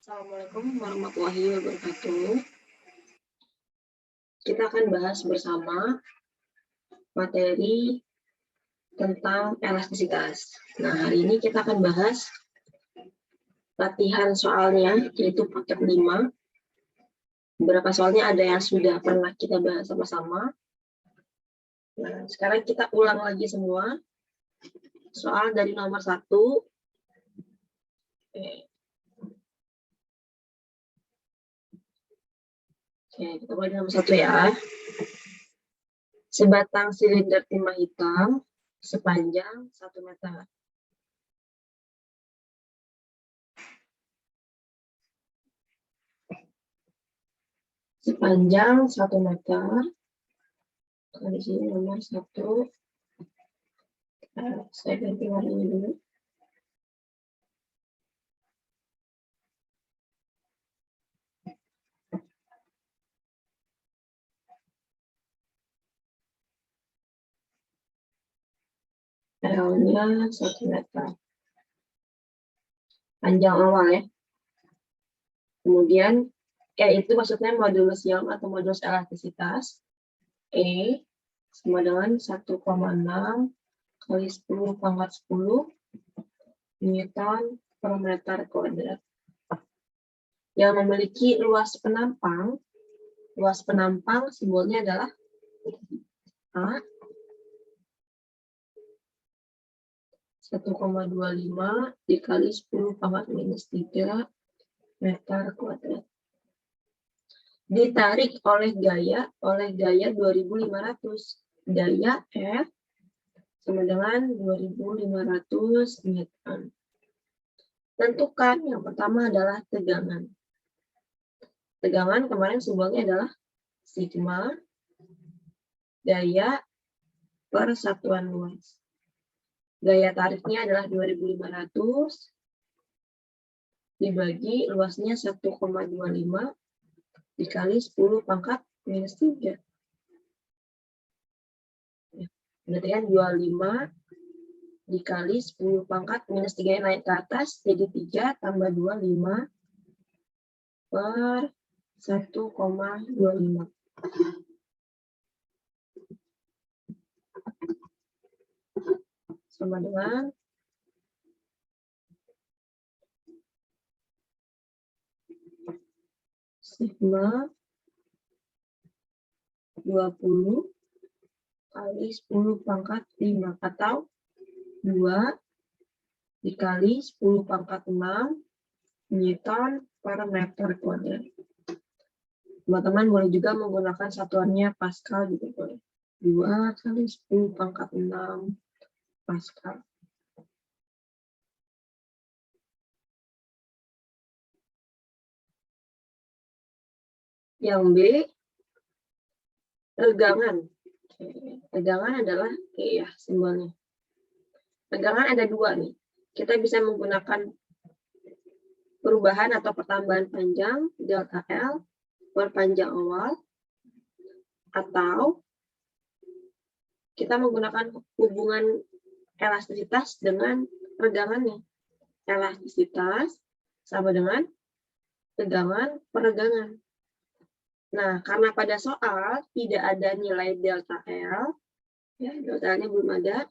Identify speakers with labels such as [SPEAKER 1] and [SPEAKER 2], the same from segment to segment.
[SPEAKER 1] Assalamualaikum warahmatullahi wabarakatuh. Kita akan bahas bersama materi tentang elastisitas. Nah, hari ini kita akan bahas latihan soalnya, yaitu paket 5. Beberapa soalnya ada yang sudah pernah kita bahas sama-sama. Nah, sekarang kita ulang lagi semua. Soal dari nomor 1. Oke, kita mulai nomor 1 ya. Sebatang silinder timah hitam sepanjang 1 meter. Sepanjang 1 meter. Di sini nomor 1. Saya ganti warnanya dulu. L-nya 1 meter. Panjang awal ya. Kemudian, itu maksudnya modulus Young atau modulus elastisitas. E sama dengan 1,6 kali 10 pangkat 10 Newton per meter kuadrat. Yang memiliki luas penampang simbolnya adalah A. 1,25 dikali 10 pangkat minus 3 meter kuadrat. Ditarik oleh gaya 2.500. Gaya F sama dengan 2.500 Newton. Tentukan yang pertama adalah tegangan. Tegangan kemarin simbolnya adalah sigma gaya per satuan luas. Gaya tariknya adalah 2.500 dibagi luasnya 1,25 dikali 10 pangkat minus 3. Berarti kan 25 dikali 10 pangkat minus 3 naik ke atas, jadi 3 tambah 25 per 1,25. Sama dengan sigma 20 kali 10 pangkat 5 atau 2 dikali 10 pangkat 6 Newton per meter kuadrat. Teman-teman boleh juga menggunakan satuannya Pascal gitu boleh. 2 kali 10 pangkat 6 Pascal. Yang B, tegangan. Tegangan adalah ya simbolnya. Tegangan ada 2 nih. Kita bisa menggunakan perubahan atau pertambahan panjang delta L per panjang awal, atau kita menggunakan hubungan elastisitas dengan regangannya. Elastisitas sama dengan tegangan per regangan. Nah, karena pada soal tidak ada nilai delta L, ya delta L-nya belum ada,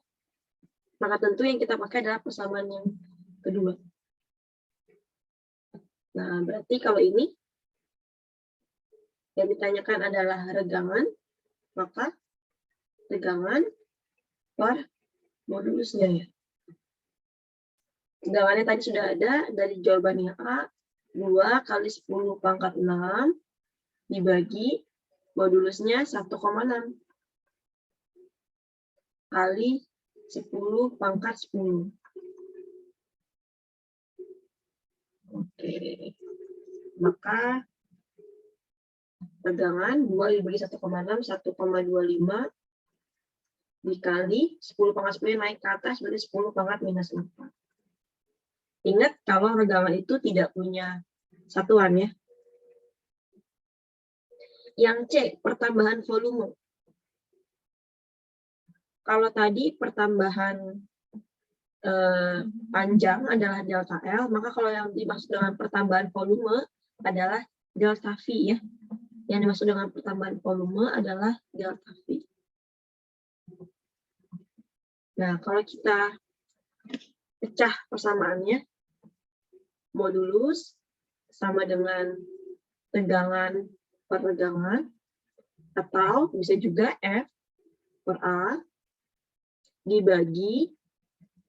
[SPEAKER 1] maka tentu yang kita pakai adalah persamaan yang kedua. Nah, berarti kalau ini yang ditanyakan adalah regangan, maka tegangan per modulusnya ya. Tegangannya tadi sudah ada dari jawabannya A, 2 kali 10 pangkat 6 dibagi modulusnya 1,6 kali 10 pangkat 10. Oke. Maka tegangan 2 dibagi 1,6, 1,25 dikali 10 pangkat 10 naik ke atas berarti 10 pangkat minus 4. Ingat kalau regangan itu tidak punya satuan ya. Yang C, pertambahan volume. Kalau tadi pertambahan panjang adalah delta L, maka kalau yang dimaksud dengan pertambahan volume adalah delta V ya. Yang dimaksud dengan pertambahan volume adalah delta V. Nah, kalau kita pecah persamaannya, modulus sama dengan tegangan per tegangan, atau bisa juga F per A dibagi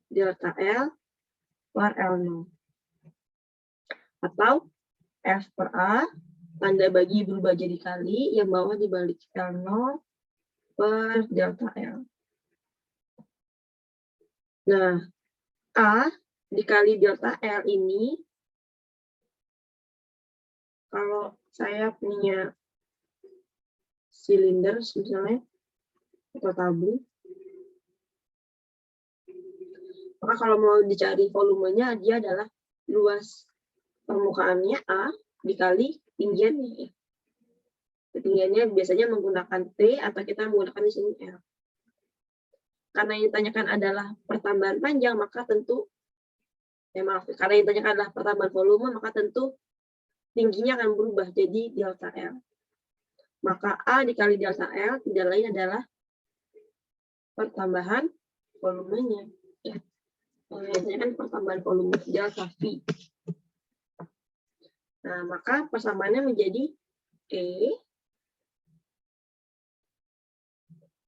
[SPEAKER 1] delta L per L0. Atau F per A, tanda bagi berubah jadi kali, yang bawah dibalik L0 per delta L. Nah, A dikali delta L ini, kalau saya punya silinder misalnya, atau tabung, maka kalau mau dicari volumenya, dia adalah luas permukaannya A dikali tinggiannya. Ketinggiannya biasanya menggunakan T, atau kita menggunakan di sini L. Karena yang ditanyakan adalah pertambahan panjang, maka tentu, karena yang ditanyakan adalah pertambahan volume, maka tentu tingginya akan berubah jadi delta L. Maka A dikali delta L tidak lain adalah pertambahan volumenya. Ya. Biasanya kan pertambahan volume delta V. Nah, maka persamaannya menjadi E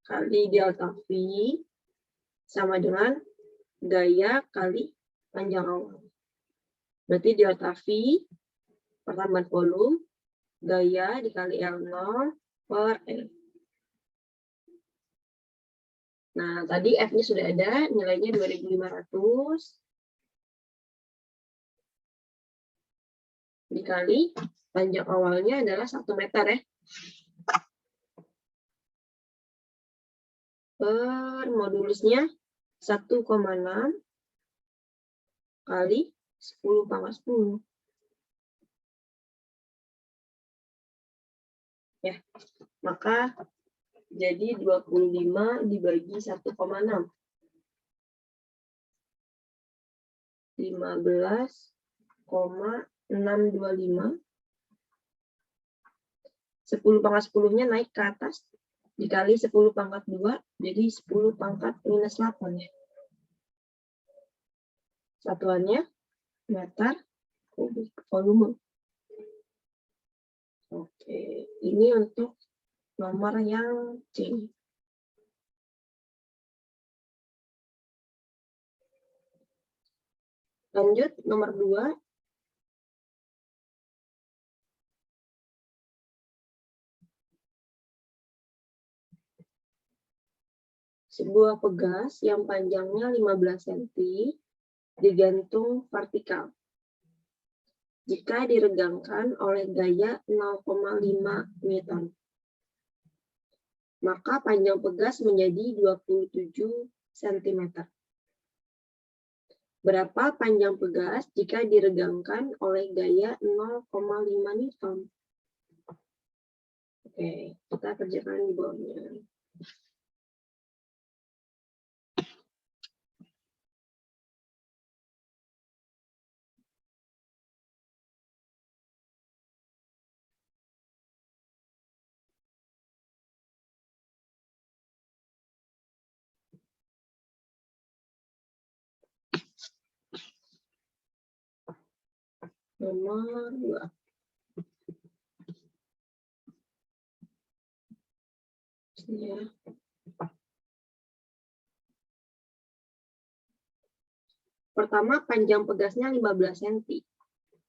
[SPEAKER 1] kali delta V sama dengan gaya kali panjang awal. Berarti delta V pertambahan volume, gaya dikali L0 per E. Nah, tadi F-nya sudah ada, nilainya 2.500 dikali panjang awalnya adalah 1 meter ya. Per modulusnya 1,6 kali 10 pangkat 10. Ya, maka jadi 25 dibagi 1,6. 15,625. 10 pangkat 10-nya naik ke atas. Dikali 10 pangkat 2, jadi 10 pangkat minus 8 ya. Satuannya meter kubik volume. Oke, ini untuk nomor yang C. Lanjut, nomor 2. Sebuah pegas yang panjangnya 15 cm digantung vertikal. Jika diregangkan oleh gaya 0,5 Newton, maka panjang pegas menjadi 27 cm. Berapa panjang pegas jika diregangkan oleh gaya 0,5 Newton? Oke, kita kerjakan di bawahnya. Nomor 2. Ya. Pertama, panjang pegasnya 15 cm.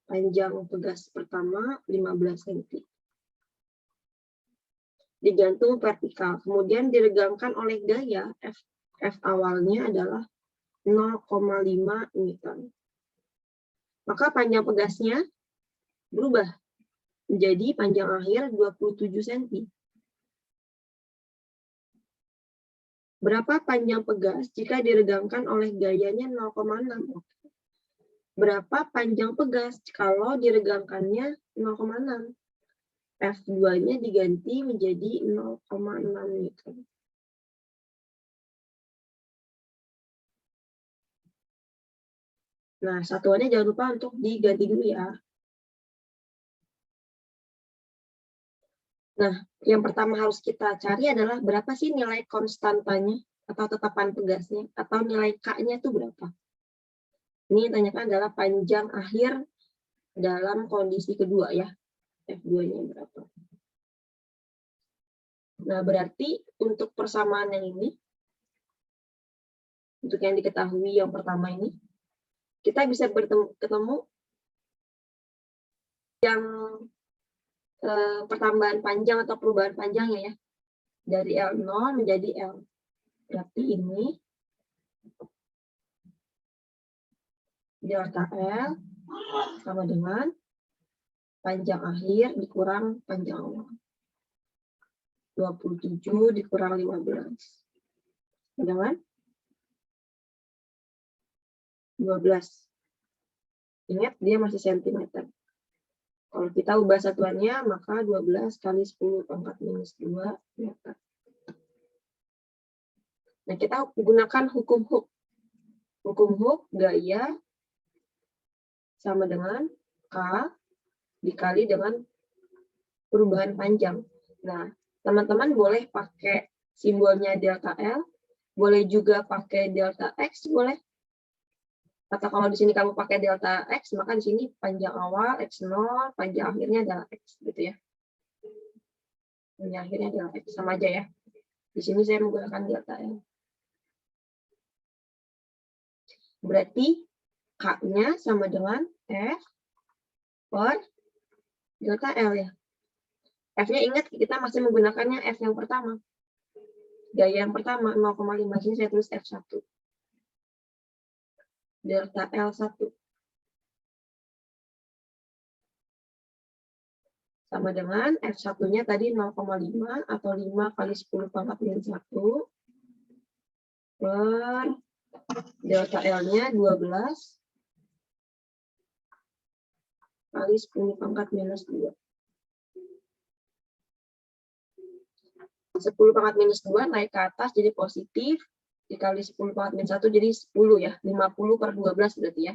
[SPEAKER 1] Panjang pegas pertama 15 cm. Digantung vertikal. Kemudian diregangkan oleh gaya F awalnya adalah 0,5 Newton. Maka panjang pegasnya berubah menjadi panjang akhir 27 cm. Berapa panjang pegas jika diregangkan oleh gayanya 0,6? Berapa panjang pegas kalau diregangkannya 0,6? F2-nya diganti menjadi 0,6 Newton. Nah, satuannya jangan lupa untuk diganti dulu ya. Nah, yang pertama harus kita cari adalah berapa sih nilai konstantanya atau tetapan tegasnya atau nilai K-nya itu berapa. Ini yang ditanyakan adalah panjang akhir dalam kondisi kedua ya. F2-nya berapa. Nah, berarti untuk persamaan yang ini, untuk yang diketahui yang pertama ini, kita bisa ketemu yang pertambahan panjang atau perubahan panjangnya ya. Dari L0 menjadi L. Berarti ini delta L sama dengan panjang akhir dikurang panjang awal. 27 dikurang 15. Dengan 12. Ingat, dia masih sentimeter. Kalau kita ubah satuannya, maka 12 kali 10 pangkat minus 2 meter. Nah, kita gunakan hukum Hooke. Hukum Hooke, gaya sama dengan K dikali dengan perubahan panjang. Nah, teman-teman boleh pakai simbolnya delta L, boleh juga pakai delta X, boleh. Atau kalau di sini kamu pakai delta X, maka di sini panjang awal X0, panjang akhirnya adalah X, gitu ya. Panjang akhirnya adalah X, sama aja ya. Di sini saya menggunakan delta L. Berarti K-nya sama dengan F per delta L ya. F-nya ingat, kita masih menggunakannya F yang pertama. Gaya yang pertama, 0,5. Sini saya tulis F1. Delta L1 sama dengan F1-nya tadi 0,5 atau 5 kali 10 pangkat minus 1 per delta L-nya 12 kali 10 pangkat minus 2. 10 pangkat minus 2 naik ke atas jadi positif, dikali 10 pangkat minus 1 jadi 10 ya, 50 per 12 berarti ya.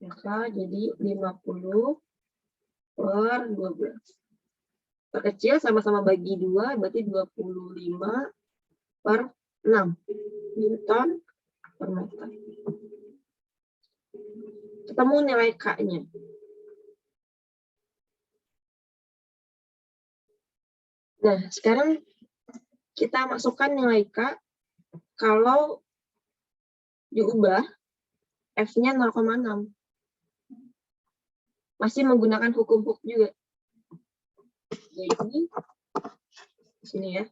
[SPEAKER 1] Maka jadi 50 per 12. Terkecil sama-sama bagi 2, berarti 25 per 6 Newton per meter. Ketemu nilai K-nya. Nah, sekarang kita masukkan nilai K kalau diubah F-nya 0,6. Masih menggunakan hukum Hooke juga. Jadi, di sini ya.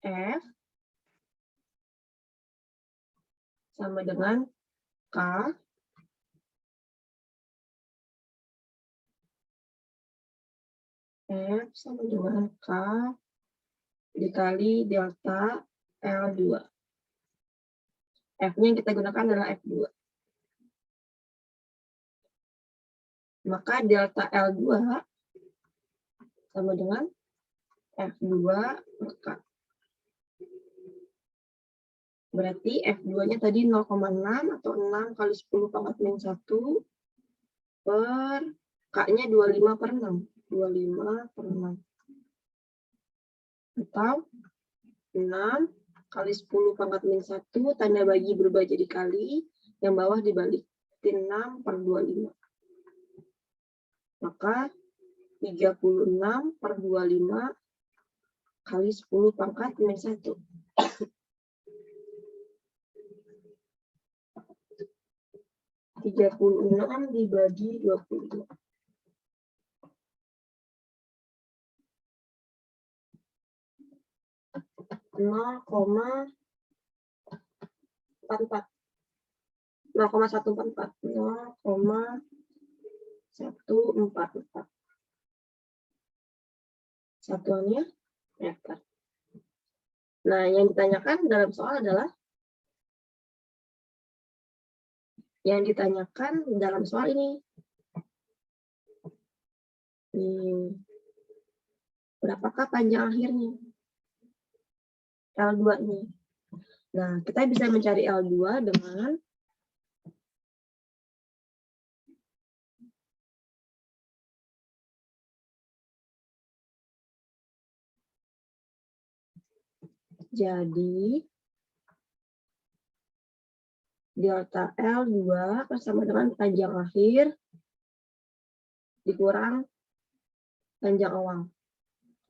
[SPEAKER 1] F sama dengan K F sama dengan K dikali delta L2. F-nya yang kita gunakan adalah F2. Maka delta L2 sama dengan F2 per K. Berarti F2-nya tadi 0,6 atau 6 kali 10 pangkat minus 1 per K-nya 25 per 6. 25 per 6. Atau 6 kali 10 pangkat minus 1, tanda bagi berubah jadi kali, yang bawah dibalik. 6 per 25. Maka 36 per 25 kali 10 pangkat minus 1. 36 dibagi 25. 0,144. 0,144. Satuannya meter. Nah, yang ditanyakan dalam soal adalah ini. Berapakah panjang akhirnya? L2 ini. Nah, kita bisa mencari L2 dengan jadi delta L2 sama dengan panjang akhir dikurang panjang awal.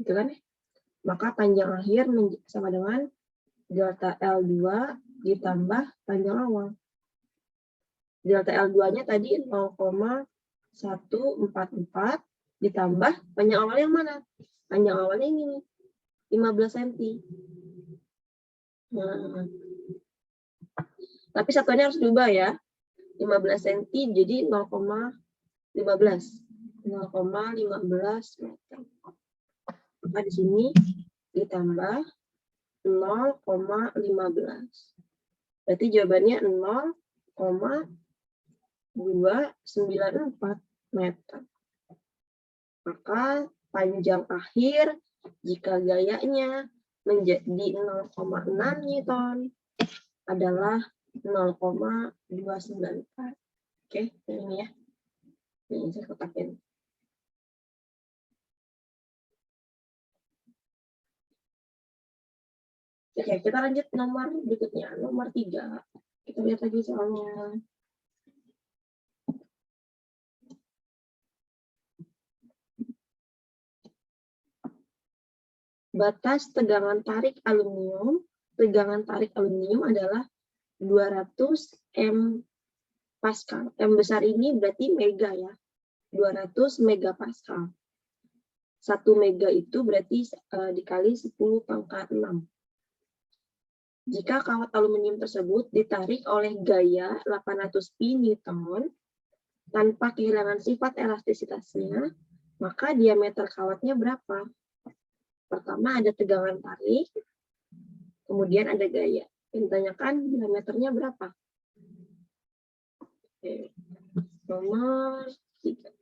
[SPEAKER 1] Gitu kan? Maka panjang akhir sama dengan delta L2 ditambah panjang awal. Delta L2-nya tadi 0,144 ditambah panjang awal yang mana? Panjang awalnya ini nih, 15 cm. Nah, tapi satuannya harus diubah ya. 15 cm jadi 0,15. 0,15 meter. Maka di sini ditambah 0,15. Berarti jawabannya 0,294 meter. Maka panjang akhir jika gayanya menjadi 0,6 Newton adalah 0,294. Oke, ini ya. Ini saya kotakin. Oke, kita lanjut nomor berikutnya, nomor 3. Kita lihat lagi soalnya. Batas tegangan tarik aluminium. Tegangan tarik aluminium adalah 200 M Pascal. M besar ini berarti mega ya. 200 megapascal. 1 mega itu berarti dikali 10 pangkat 6. Jika kawat aluminium tersebut ditarik oleh gaya 800 pi Newton tanpa kehilangan sifat elastisitasnya, maka diameter kawatnya berapa? Pertama ada tegangan tarik, kemudian ada gaya. Ditanyakan diameternya berapa? Oke. Nomor 3.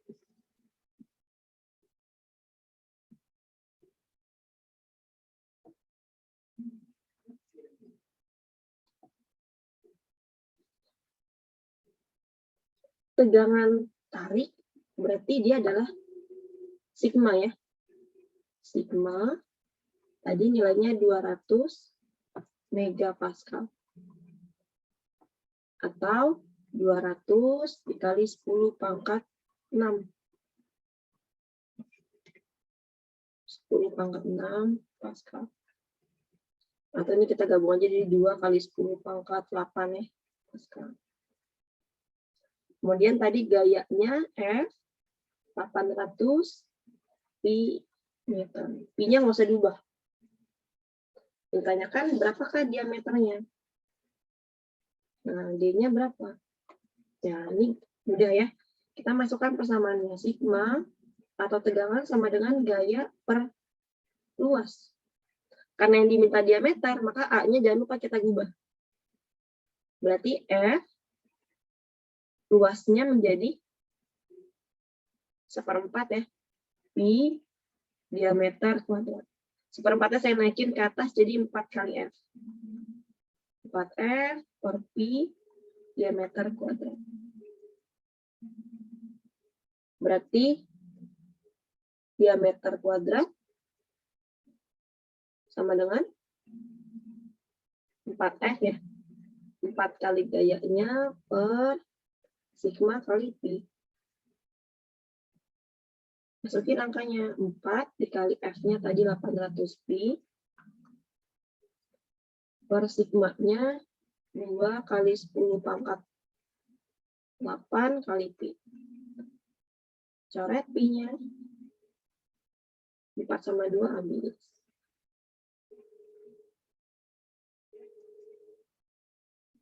[SPEAKER 1] Tegangan tarik berarti dia adalah sigma ya. Sigma tadi nilainya 200 megapascal atau 200 dikali 10 pangkat 6. 10 pangkat 6 pascal. Atau ini kita gabung aja jadi 2 kali 10 pangkat 8 ya pascal. Kemudian tadi gayanya F 800 pi Newton. Pi-nya nggak usah diubah. Ditanyakan berapakah diameternya? Nah, D-nya berapa? Ya, ini mudah ya. Kita masukkan persamaannya. Sigma atau tegangan sama dengan gaya per luas. Karena yang diminta diameter, maka A-nya jangan lupa kita ubah. Berarti F luasnya menjadi 1/4 ya. Pi diameter kuadrat. 1/4-nya saya naikin ke atas jadi 4 kali F. 4F per Pi diameter kuadrat. Berarti diameter kuadrat sama dengan 4F ya. 4 kali gayanya per sigma kali Pi. Masukin angkanya 4 dikali F-nya tadi 800 Pi. Per sigma-nya 2 kali 10 pangkat 8 kali Pi. Coret Pi-nya. 4 sama 2 habis.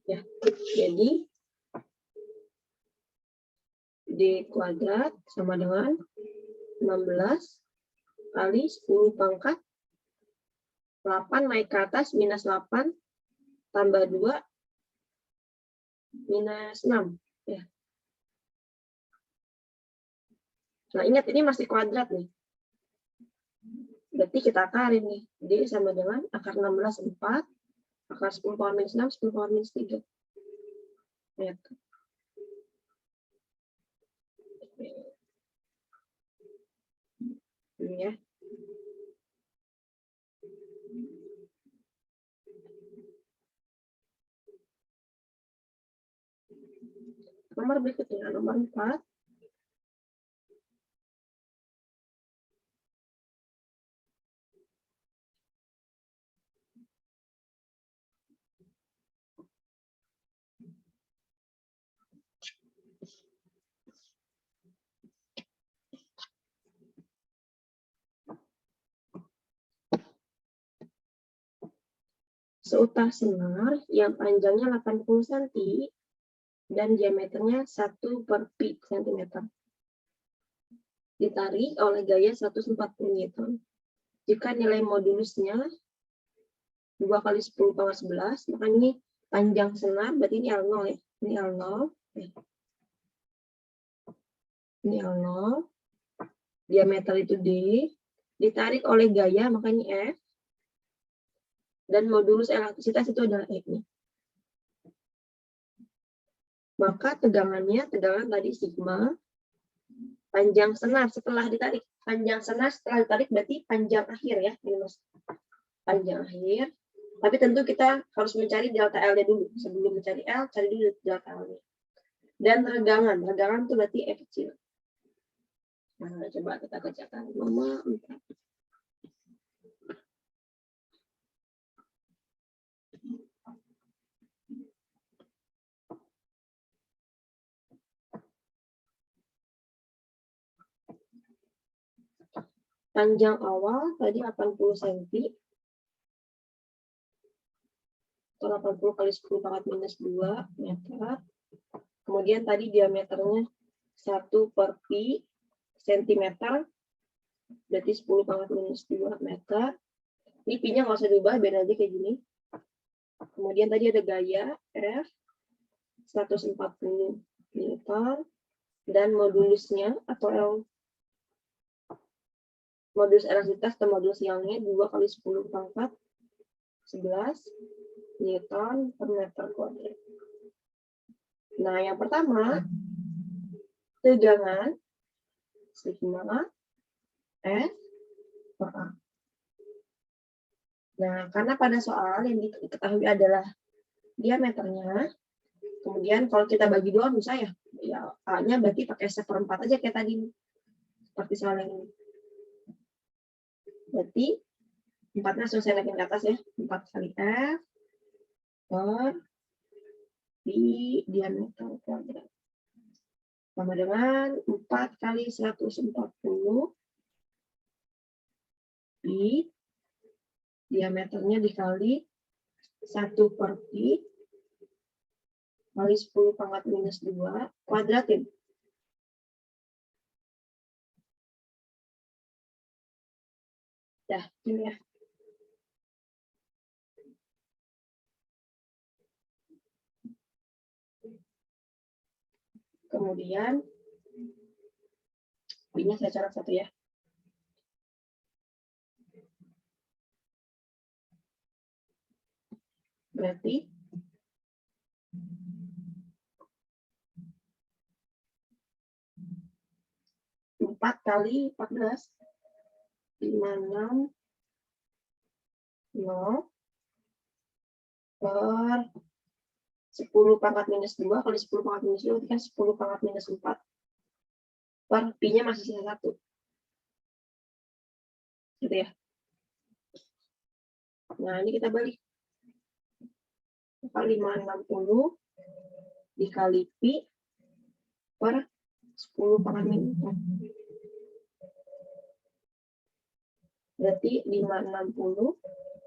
[SPEAKER 1] Ya, jadi D kuadrat sama dengan 16 kali 10 pangkat 8 naik ke atas minus 8 tambah 2 minus 6 ya. Nah, ingat ini masih kuadrat nih. Berarti kita akarin nih. D sama dengan akar 16 4 Akar 10 pangkat minus 6, 10 pangkat minus 3. Meter. Ini ya. Nomor berikutnya, nomor 4. Seutas senar yang panjangnya 80 cm dan diameternya 1 per pi cm. Ditarik oleh gaya 140 Newton. Jika nilai modulusnya 2 kali 10 pangkat 11, maka ini panjang senar, berarti ini L0 ya. Ini L0. Ini L0. Diameter itu D. Ditarik oleh gaya, maka ini F. Dan modulus elastisitas itu adalah E. Maka tegangan tadi sigma. Panjang senar setelah ditarik. Panjang senar setelah ditarik berarti panjang akhir ya. Ini mas. Panjang akhir. Tapi tentu kita harus mencari delta L-nya dulu. Sebelum mencari L, cari dulu delta L-nya. Dan regangan. Regangan itu berarti E kecil. Nah, coba kita kerjakan. Nomor 4. Panjang awal tadi 80 cm. Atau 80 kali 10 pangkat minus 2 meter. Kemudian tadi diameternya 1 per pi cm. Berarti 10 pangkat minus 2 meter. Ini pi-nya nggak usah diubah, biar aja kayak gini. Kemudian tadi ada gaya F 140 Newton dan modulusnya atau L, modulus elastisitas atau modulus Young-nya 2 kali 10 pangkat 11 Newton per meter kuadrat. Nah, yang pertama tegangan sigma F per A. Nah, karena pada soal yang diketahui adalah diameternya, kemudian kalau kita bagi dua bisa ya A-nya berarti pakai 1/4 aja kayak tadi. Seperti soal yang ini. Berarti 4-nya langsung saya naikin ke atas ya. 4 kali F per pi diameter kuadrat. Sama dengan 4 kali 140 pi diameternya dikali 1 per pi kali 10 pangkat minus 2 kuadratin. Dah, ini ya. Kemudian ini saya coret satu ya. Berarti 4 kali 14 56 0 per 10 pangkat minus 2 kali 10 pangkat minus 2 kan 10 pangkat minus 4 per pi-nya masih sisa 1. Gitu ya. Nah, ini kita balik. 560 dikali pi per 10 pangkat minus 4. Berarti 560.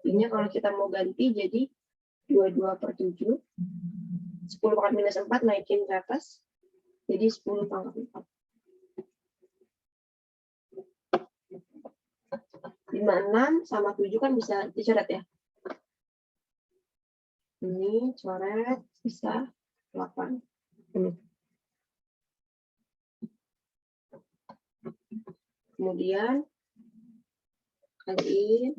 [SPEAKER 1] Pi-nya kalau kita mau ganti jadi 22 per 7. 10 pangkat minus 4 naikin ke atas. Jadi 10 pangkat 4. 56 sama 7 kan bisa dicoret ya. Ini coret bisa 80. Kemudian kaliin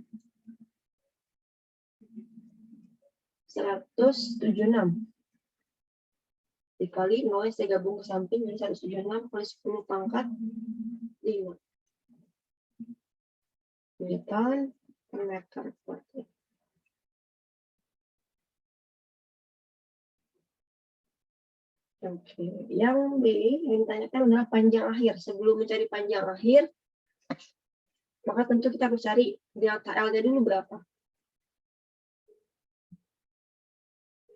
[SPEAKER 1] 176. Dikali 0 saya gabung ke samping, jadi 176 kali 10 pangkat 5. Newton per meter kuadrat. Oke, yang B yang ditanyakan adalah panjang akhir. Sebelum mencari panjang akhir, maka tentu kita harus cari delta L-nya dulu berapa.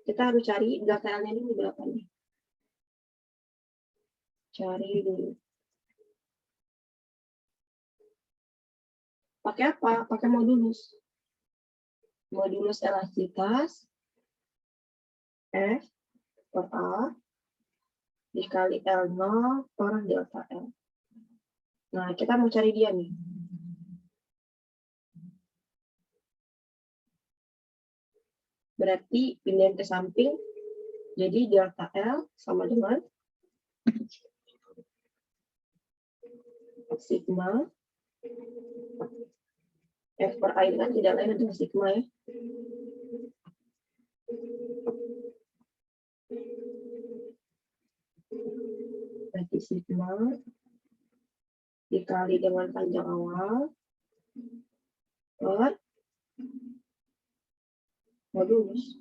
[SPEAKER 1] Kita harus cari delta L-nya dulu berapa nih. Cari dulu. Pakai apa? Pakai modulus. Modulus elastisitas F per A dikali L0 per delta L. Nah, kita mau cari dia nih. Berarti pindahin ke samping, jadi delta L sama dengan sigma F per A kan tidak lain adalah sigma ya. Berarti sigma dikali dengan panjang awal per modulus.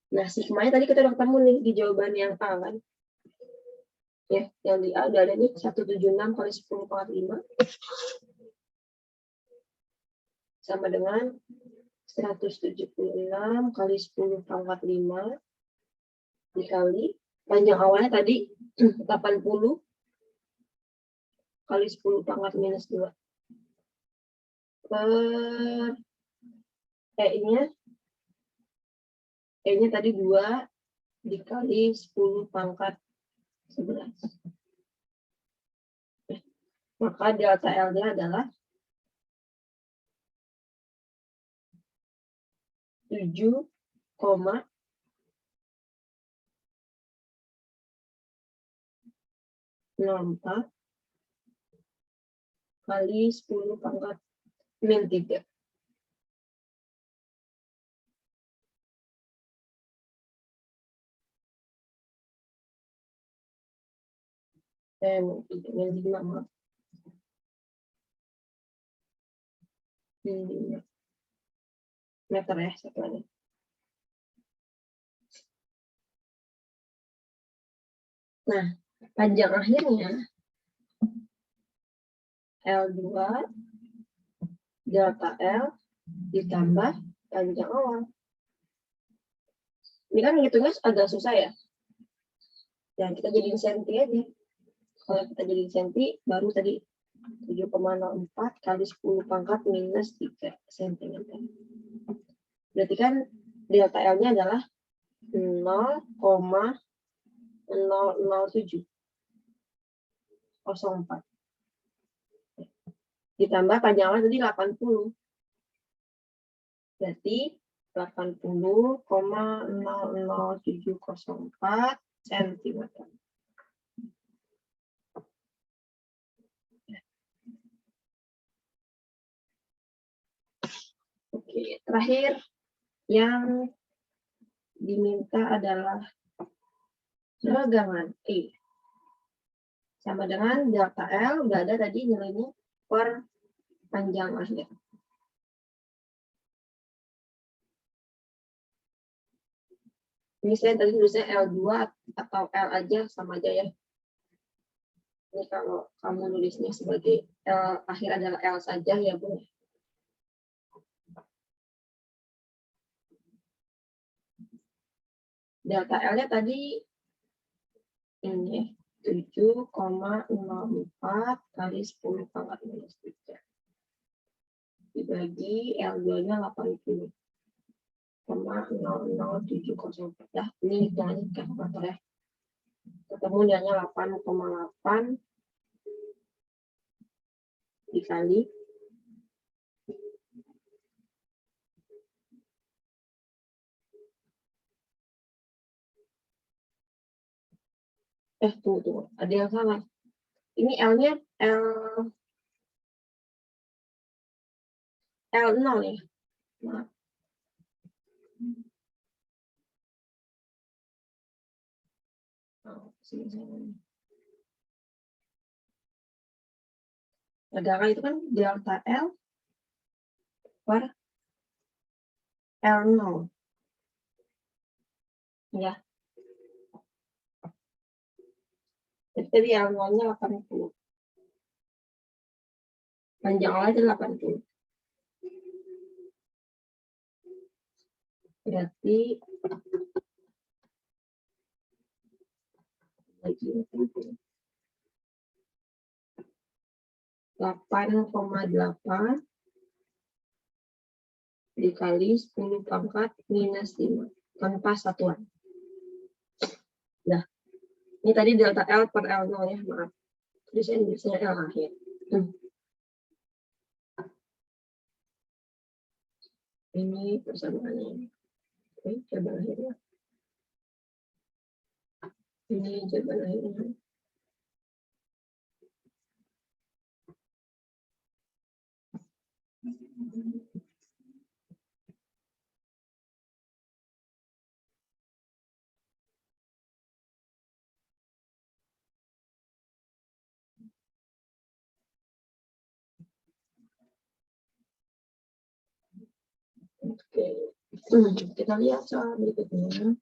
[SPEAKER 1] Nah, sigma-nya tadi kita udah ketemu nih di jawaban yang A kan. Ya, yang di A udah ada nih 176 kali 10 pangkat 5 sama dengan 176 kali 10 pangkat 5 dikali panjang awalnya tadi 80 kali 10 pangkat minus 2 per E-nya tadi 2 dikali 10 pangkat 11. Maka delta L-nya adalah 7,04 kali 10 pangkat min 3. Min 5, maaf. Meter ya satuannya. Nah, panjang akhirnya L2 delta L ditambah panjang awal. Ini kan ngitungnya agak susah ya. Dan kita jadiin senti aja. Kalau kita jadiin senti, baru tadi 7,04 kali 10 pangkat minus 3 cm. Berarti kan delta L-nya adalah 0,00704. Ditambah panjang awal tadi 80. Berarti 80,00704 cm. Oke, terakhir yang diminta adalah regangan E. Sama dengan delta L, udah ada tadi nilainya per panjang akhir. Misalnya tadi tulisnya L2 atau L aja sama aja ya. Ini kalau kamu nulisnya sebagai L akhir adalah L saja ya boleh. Delta L-nya tadi ini 7,04 kali 10 pangkat minus 3. Dibagi L2-nya 80,00704. Ya, ini hitungannya kalkulator ya. Ketemu nilainya 8,8 dikali tunggu, ada yang salah. Ini L-nya L0 ya. Maaf. Tegangan itu kan delta L per L0. Ya. Jadi L0-nya 80. Panjang aja 80. Berarti lagi 8,8 dikali 10 pangkat minus 5 tanpa satuan. Nah, ini tadi delta L per L0 ya, maaf. Jadi saya nulisnya L akhir. Ini persamaannya. Oke, jawaban akhirnya. Ini jawaban akhirnya. Oke, kita lihat soal berikutnya.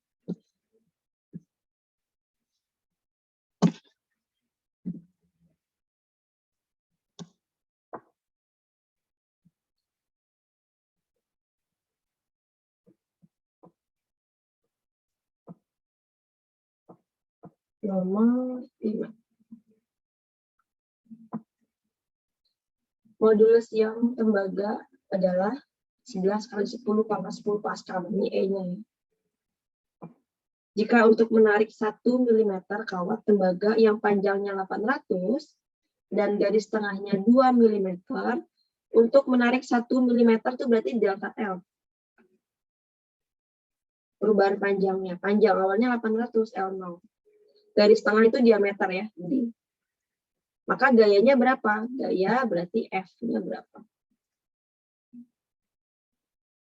[SPEAKER 1] Nomor 5. Modulus yang tembaga adalah 11 kali 10 pangkat 10 Pascal. Ini E-nya. Jika untuk menarik 1 mm kawat tembaga yang panjangnya 800 dan garis tengahnya 2 mm, untuk menarik 1 mm itu berarti delta L. Perubahan panjangnya. Panjang awalnya 800, L0. Garis tengah itu diameter ya. Jadi, maka gayanya berapa? Gaya berarti F-nya berapa?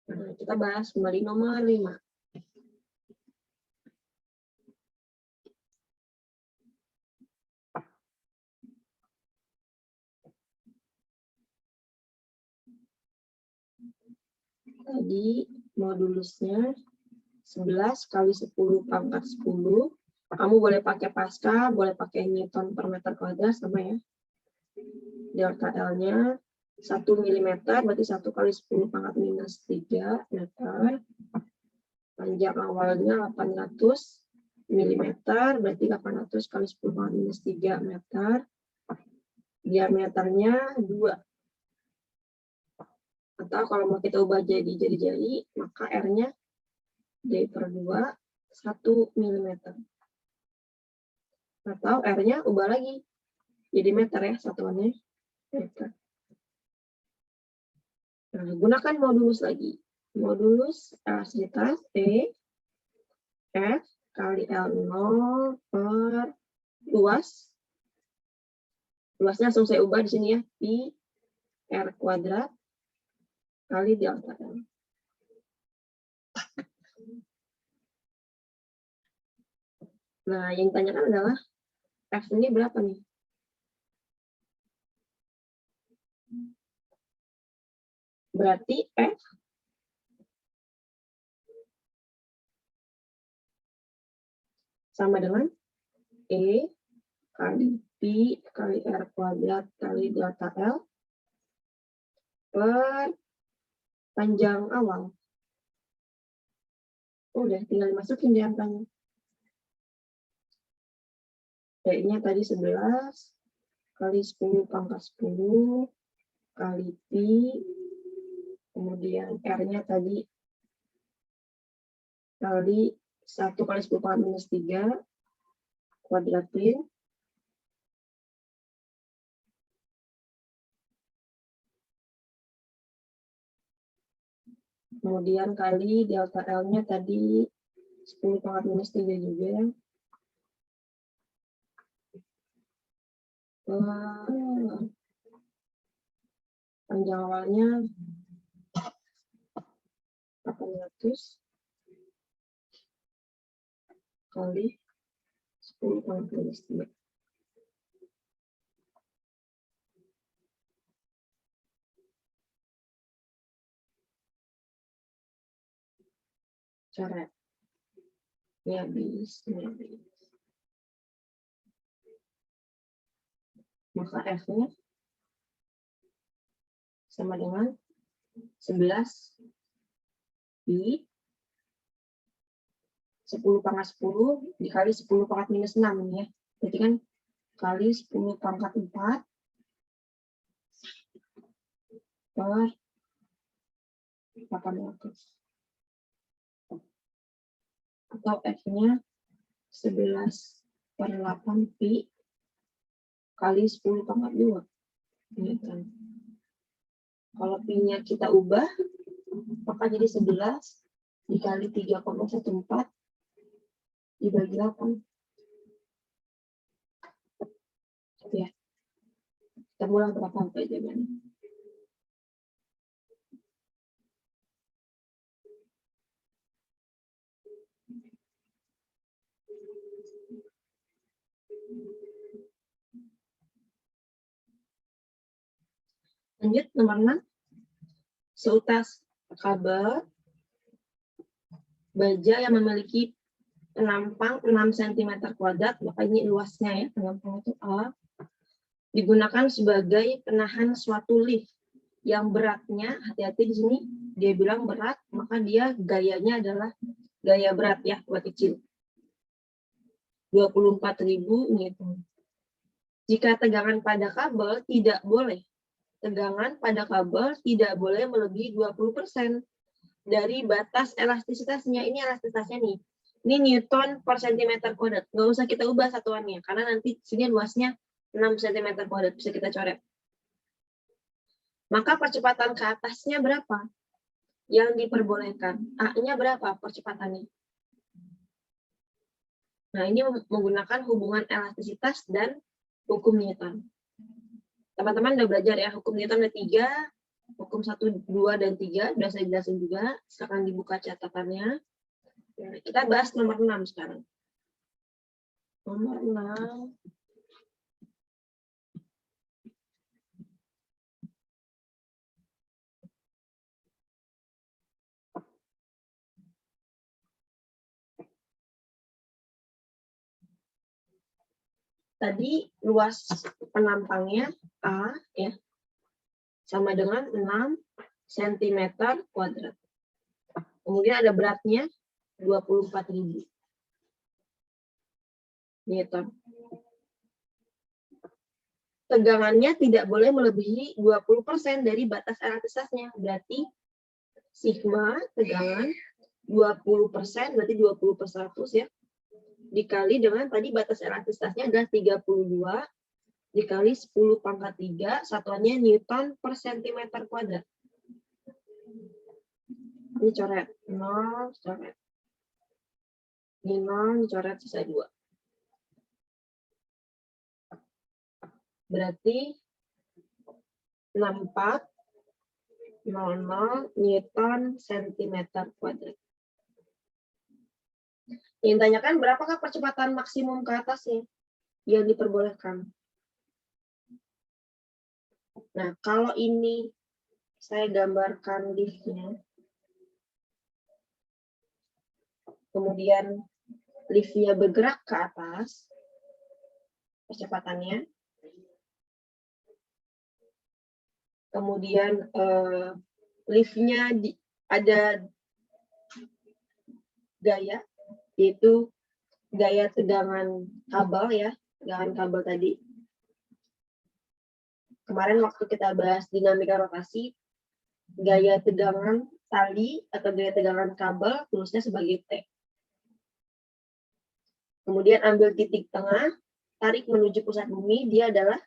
[SPEAKER 1] Nah, kita bahas kembali nomor 5. Tadi modulusnya 11 kali 10 pangkat 10. Kamu boleh pakai Pascal, boleh pakai Newton per meter kuadrat, sama ya. Delta L-nya 1 mm, berarti 1 kali 10 pangkat minus 3 meter. Panjang awalnya 800 mm, berarti 800 kali 10 pangkat minus 3 meter. Diameternya 2. Atau kalau mau kita ubah jadi jari-jari, maka R-nya D per 2, 1 mm. Atau R-nya ubah lagi, jadi meter ya, satuannya meter. Nah, gunakan modulus lagi. Modulus elastisitas E, F kali L0 per luas. Luasnya langsung saya ubah di sini ya, Pi R kuadrat kali delta L. Nah, yang ditanyakan adalah F ini berapa nih? Berarti F sama dengan E kali Pi kali R kuadrat kali delta L per panjang awal. Udah, tinggal dimasukin di angkanya. P-nya tadi 11 kali 10 pangkat 10 kali Pi, kemudian R-nya tadi kali 1 kali 10 pangkat minus 3 kuadratin. Kemudian kali delta L-nya tadi 10 pangkat minus 3 juga. Panjang awalnya 800 kali 10 pangkat 3. Coret. Ini habis, ini habis. Maka F-nya sama dengan 11 pi 10 pangkat 10 dikali 10 pangkat minus 6 ini ya. Berarti kan kali 10 pangkat 4 per 800. Atau F-nya 11 per 8 pi kali 10 pangkat 2. Ini kan. Kalau pi-nya kita ubah, maka jadi 11 dikali 3,14 dibagi 8. Ya. Kita mulai berapa sampai jawabannya. Lanjut, nomor 6. Seutas kabel baja yang memiliki penampang 6 cm kuadrat, maka ini luasnya ya, penampang itu A, digunakan sebagai penahan suatu lift yang beratnya, hati-hati di sini, dia bilang berat, maka dia gayanya adalah gaya berat ya, buat kecil. 24.000 Newton. Jika tegangan pada kabel tidak boleh. Tegangan pada kabel tidak boleh melebihi 20% dari batas elastisitasnya. Ini elastisitasnya nih. Ini Newton per cm kuadrat. Nggak usah kita ubah satuannya, karena nanti sini luasnya 6 cm kuadrat. Bisa kita coret. Maka percepatan ke atasnya berapa? Yang diperbolehkan. A-nya berapa percepatannya? Nah, ini menggunakan hubungan elastisitas dan hukum Newton. Teman-teman udah belajar ya, hukum Newton ada 3, hukum 1, 2, dan 3, udah saya jelasin juga, silakan dibuka catatannya. Kita bahas nomor 6 sekarang. Nomor 6. Tadi luas penampangnya A ya, sama dengan 6 cm kuadrat. Kemudian ada beratnya 24.000 Newton. Tegangannya tidak boleh melebihi 20% dari batas elastisitasnya. Berarti sigma tegangan 20%, berarti 20 per 100 ya. Dikali dengan tadi batas elastisitasnya adalah 32 dikali 10 pangkat 3, satuannya Newton per cm kuadrat. Ini coret 0, coret. Ini 0, coret sisa 2. Berarti 6400 Newton cm kuadrat. Yang ditanyakan berapakah percepatan maksimum ke atasnya yang diperbolehkan. Nah, kalau ini saya gambarkan liftnya. Kemudian liftnya bergerak ke atas, percepatannya. Kemudian liftnya ada gaya, yaitu gaya tegangan kabel ya, tegangan kabel tadi. Kemarin waktu kita bahas dinamika rotasi, gaya tegangan tali atau gaya tegangan kabel tulisnya sebagai T. Kemudian ambil titik tengah, tarik menuju pusat bumi, dia adalah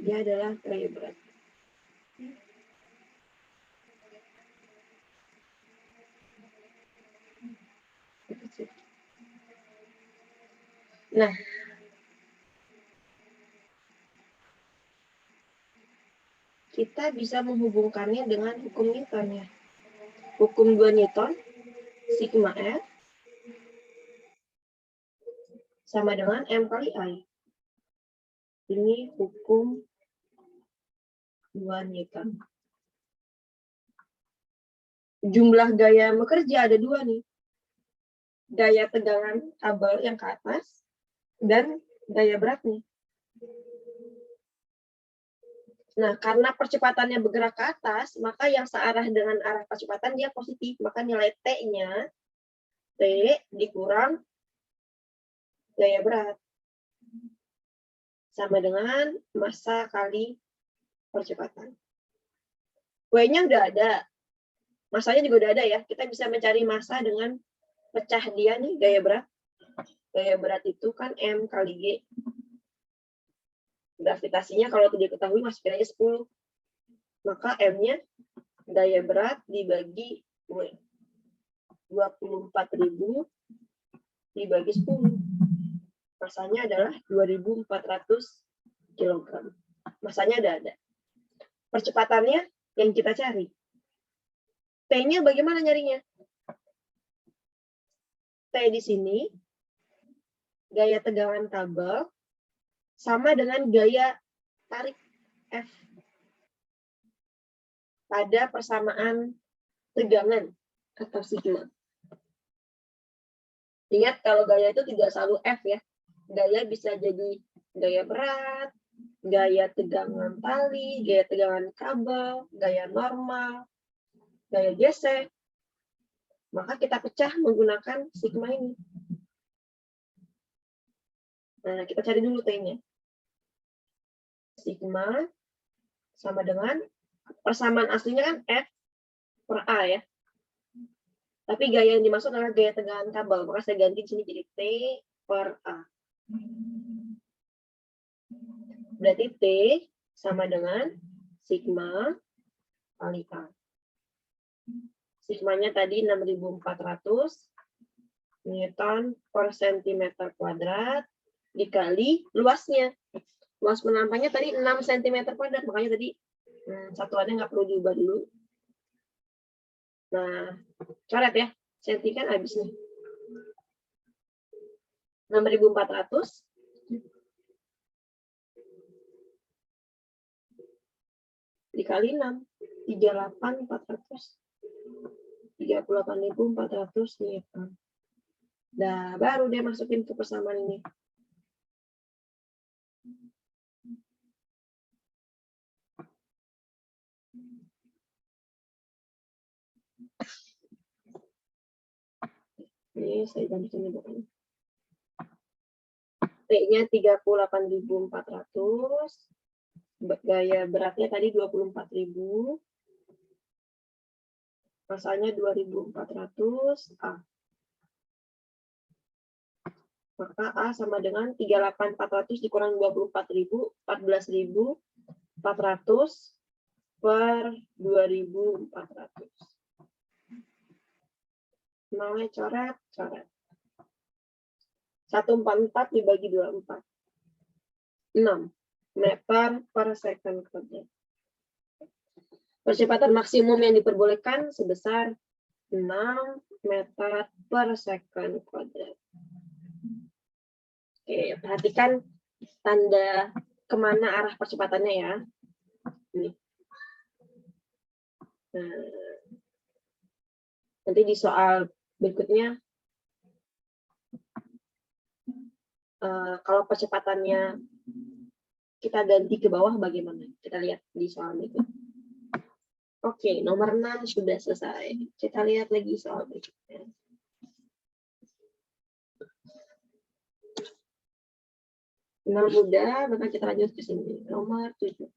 [SPEAKER 1] Dia adalah gaya berat. Nah, kita bisa menghubungkannya dengan hukum Newton ya. Hukum 2 Newton, sigma F sama dengan M kali I. Ini hukum 2 Newton. Jumlah gaya bekerja ada 2 nih. Gaya tegangan kabel yang ke atas dan gaya beratnya. Nah, karena percepatannya bergerak ke atas, maka yang searah dengan arah percepatan dia positif. Maka nilai T-nya, T dikurang gaya berat. Sama dengan massa kali percepatan. W-nya udah ada. Massanya juga udah ada ya. Kita bisa mencari massa dengan pecah dia nih, gaya berat. Gaya berat itu kan M kali G. Gravitasinya kalau tidak diketahui masukin aja 10. Maka M-nya daya berat dibagi W. 24.000 dibagi 10. Masanya adalah 2.400 kg. Masanya ada. Percepatannya yang kita cari. T-nya bagaimana nyarinya? T di sini, gaya tegangan kabel, sama dengan gaya tarik F pada persamaan tegangan atau sigma. Ingat kalau gaya itu tidak selalu F ya. Gaya bisa jadi gaya berat, gaya tegangan tali, gaya tegangan kabel, gaya normal, gaya gesek. Maka kita pecah menggunakan sigma ini. Nah, kita cari dulu T-nya. Sigma sama dengan persamaan aslinya kan F per A ya. Tapi gaya yang dimaksud adalah gaya tegangan kabel. Maka saya ganti di sini jadi T per A. Berarti T sama dengan sigma kali A. Sigmanya tadi 6.400 Newton per centimeter kuadrat dikali luasnya. Luas penampangnya tadi 6 cm kuadrat, makanya tadi satuannya nggak perlu diubah dulu. Nah, coret ya. Senti kan habis nih. 6.400 dikali 6, 38.400 Newton. Nah, baru dia masukin ke persamaan ini. Ini saya ganti sini bukan. T-nya 38.400. Gaya beratnya tadi 24.000. Masanya 2.400 A. Maka A sama dengan 38.400 dikurang 24.000, 14.400 per 2.400. Nolnya coret. 144 dibagi 24. 6 meter per second kuadrat. Percepatan maksimum yang diperbolehkan sebesar 6 meter per second kuadrat. Oke, perhatikan tanda kemana arah percepatannya ya. Ini. Nah, nanti di soal berikutnya, kalau percepatannya kita ganti ke bawah bagaimana? Kita lihat di soal berikut. Oke, nomor 6 sudah selesai. Kita lihat lagi soal berikutnya. Nah, udah, maka kita lanjut ke sini. Nomor 7.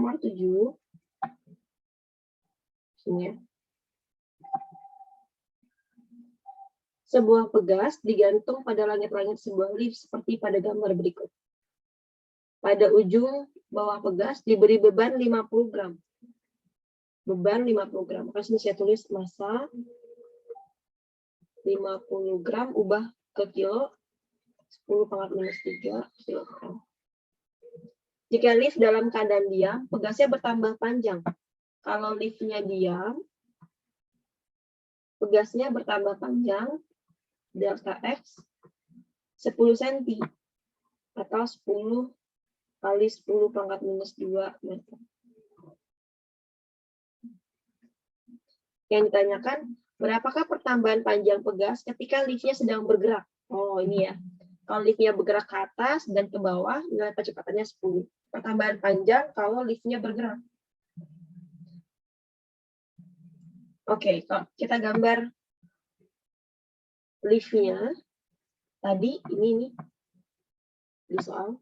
[SPEAKER 1] Nomor 7. Sini ya. Sebuah pegas digantung pada langit-langit sebuah lift seperti pada gambar berikut. Pada ujung bawah pegas diberi beban 50 gram. Beban 50 gram. Maka sini saya tulis massa 50 gram ubah ke kilo 10 pangkat minus 3 kilogram. Jika lift dalam keadaan diam, pegasnya bertambah panjang. Kalau liftnya diam, pegasnya bertambah panjang delta X 10 cm atau 10 kali 10 pangkat minus 2 meter. Yang ditanyakan, berapakah pertambahan panjang pegas ketika liftnya sedang bergerak? Oh, ini ya. Kalau liftnya bergerak ke atas dan ke bawah, nilai kecepatannya 10. Pertambahan panjang kalau liftnya bergerak. Oke, kalau kita gambar liftnya, tadi ini nih, di soal.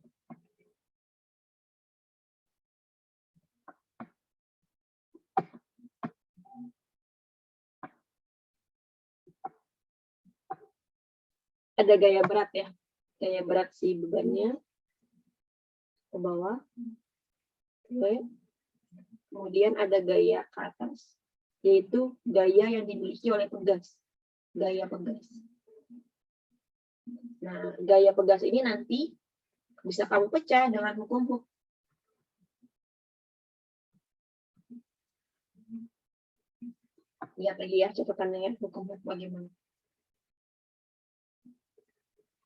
[SPEAKER 1] Ada gaya berat ya. Gaya berat si bebannya ke bawah. Oke. Kemudian ada gaya ke atas, yaitu gaya yang dimiliki oleh pegas. Gaya pegas. Nah, gaya pegas ini nanti bisa kamu pecah dengan hukum Hooke. Lihat lagi ya catatannya ya, hukum Hooke bagaimana.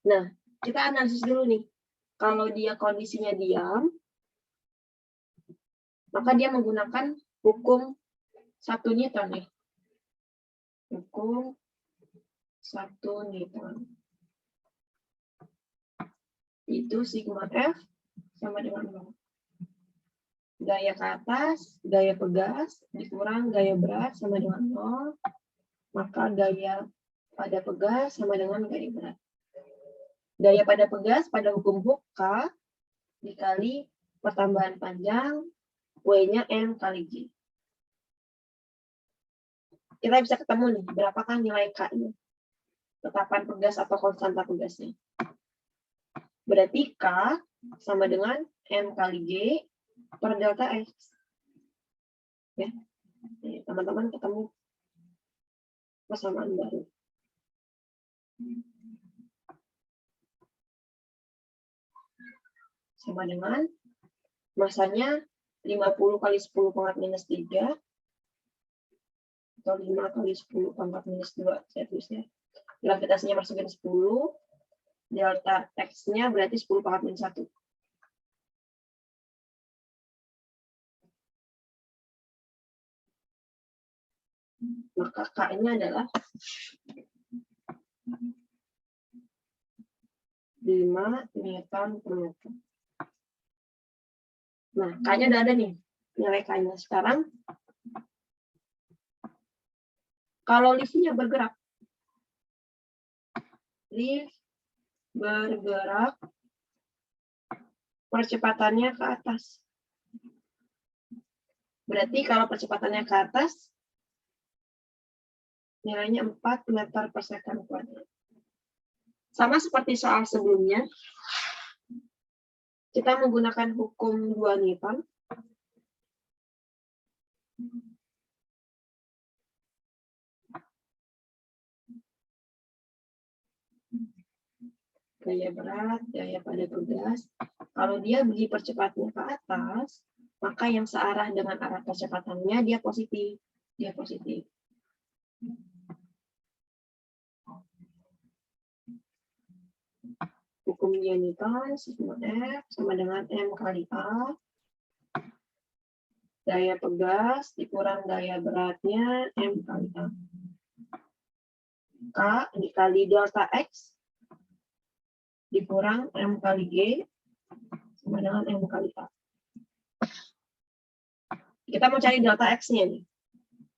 [SPEAKER 1] Nah, kita analisis dulu nih. Kalau dia kondisinya diam, maka dia menggunakan hukum 1 Newton ya. Hukum 1 Newton. Itu sigma F sama dengan 0. Gaya ke atas, gaya pegas, dikurang gaya berat sama dengan 0. Maka gaya pada pegas sama dengan gaya berat. Gaya pada pegas pada hukum Hooke K dikali pertambahan panjang, W-nya M kali G. Kita bisa ketemu nih, berapakah nilai K-nya? Tetapan pegas atau konstanta pegasnya. Berarti K sama dengan M kali G per delta X. Ya, teman-teman ketemu persamaan baru. Sama dengan masanya 50 kali 10 pangkat minus 3 atau 5 kali 10 pangkat minus 2 saya tulisnya. Gravitasinya masukin 10, delta X-nya berarti 10 pangkat minus 1. Maka K-nya adalah 5 Newton per meter. Nah, K-nya udah ada nih, nilai K-nya. Sekarang, kalau liftnya bergerak, lift bergerak, percepatannya ke atas. Berarti kalau percepatannya ke atas, nilainya 4 meter per second kuadrat. Sama seperti soal sebelumnya, kita menggunakan hukum 2 Newton. Gaya berat, gaya pada pegas. Kalau dia beri percepatnya ke atas, maka yang searah dengan arah percepatannya dia positif. Dia positif. Hukumnya Newton, sigma F sama dengan M kali A. Gaya pegas dikurang gaya beratnya M kali A. K dikali delta X dikurang M kali G sama dengan M kali A. Kita mau cari delta X-nya nih.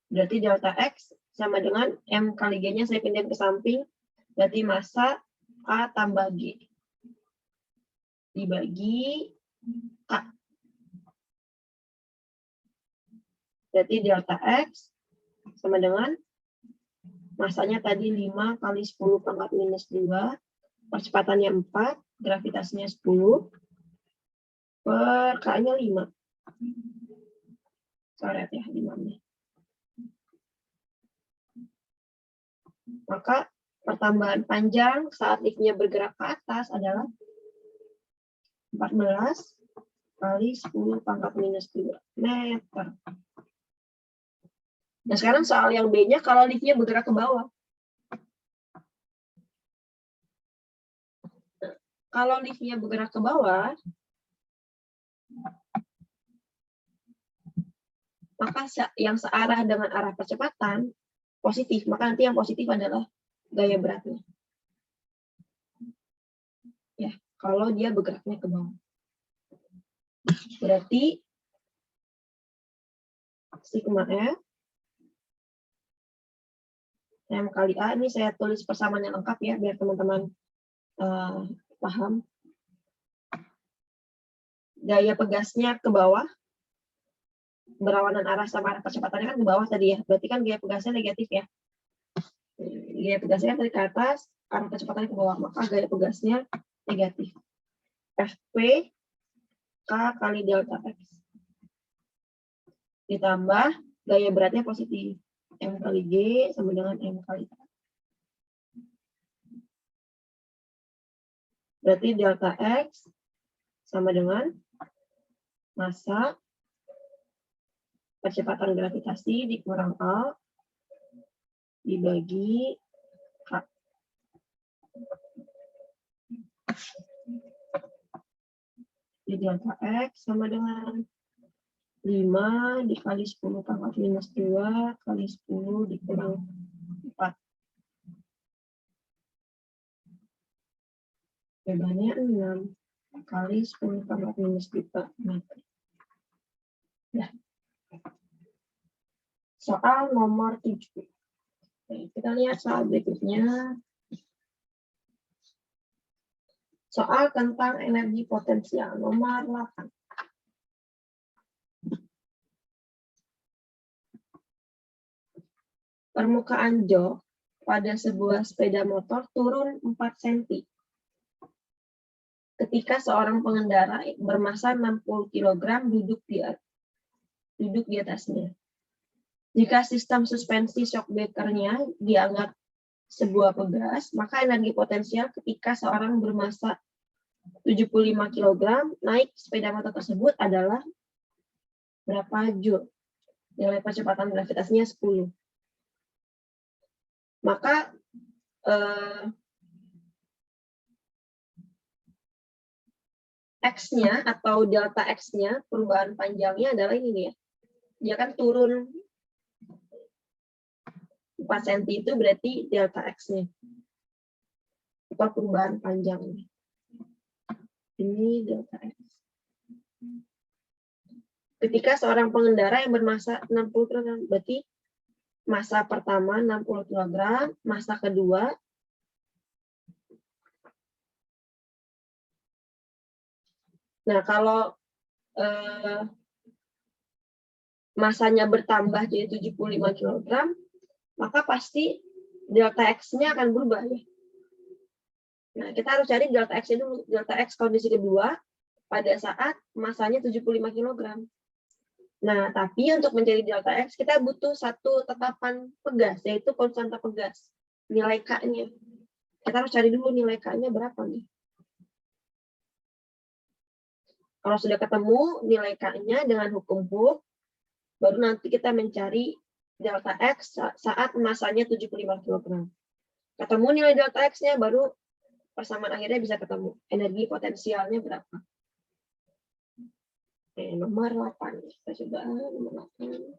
[SPEAKER 1] Berarti delta X sama dengan M kali G-nya saya pindah ke samping. Berarti massa A tambah G. Dibagi K. Berarti delta X sama dengan masanya tadi 5 kali 10 pangkat minus 2, percepatannya 4, gravitasinya 10, per K-nya 5. Coret ya, 5-nya. Maka pertambahan panjang saat liftnya bergerak ke atas adalah 14 kali 10 pangkat minus 2 meter. Nah, sekarang soal yang B-nya kalau liftnya bergerak ke bawah. Kalau liftnya bergerak ke bawah, maka yang searah dengan arah percepatan positif, maka nanti yang positif adalah gaya beratnya. Ya, kalau dia bergeraknya ke bawah. Berarti sigma F M kali A, ini saya tulis persamaan yang lengkap ya, biar teman-teman paham. Gaya pegasnya ke bawah, berlawanan arah sama arah percepatannya kan ke bawah tadi ya, berarti kan gaya pegasnya negatif ya. Gaya pegasnya dari ke atas, arah kecepatannya ke bawah, maka gaya pegasnya negatif. Fp K kali delta X. Ditambah gaya beratnya positif. M kali G sama dengan M kali K. Berarti delta X sama dengan massa percepatan gravitasi dikurang A dibagi K. Jadi delta X sama dengan 5 dikali 10 pangkat minus 2 kali 10 dikurang 4. Jawabannya 6 kali 10 pangkat minus 3 meter. Ya. Soal nomor 7. Oke, kita lihat soal berikutnya. Soal tentang energi potensial nomor 8. Permukaan jok pada sebuah sepeda motor turun 4 cm ketika seorang pengendara bermasa 60 kg duduk di atasnya. Jika sistem suspensi shock breaker-nya dianggap sebuah pegas, maka energi potensial ketika seorang bermasa 75 kg naik sepeda motor tersebut adalah berapa joule? Nilai percepatan gravitasinya 10. Maka X-nya atau delta X-nya, perubahan panjangnya adalah ini nih ya. Dia kan turun 4 cm itu berarti delta X-nya. Atau perubahan panjangnya. Ini delta X. Ketika seorang pengendara yang bermasa 60 kg, berarti masa pertama 60 kg, masa kedua nah kalau masanya bertambah jadi 75 kg, maka pasti delta X-nya akan berubah ya. Nah, kita harus cari delta X-nya dulu. Delta X kondisi kedua pada saat masanya 75 kg. Nah, tapi untuk mencari delta X, kita butuh satu tetapan pegas, yaitu konstanta pegas, nilai K-nya. Kita harus cari dulu nilai K-nya berapa nih. Kalau sudah ketemu nilai K-nya dengan hukum Hooke, baru nanti kita mencari delta X saat masanya 75 kg. Ketemu nilai delta X-nya, baru persamaan akhirnya bisa ketemu. Energi potensialnya berapa. Oke, nomor 8. Kita coba nomor 8.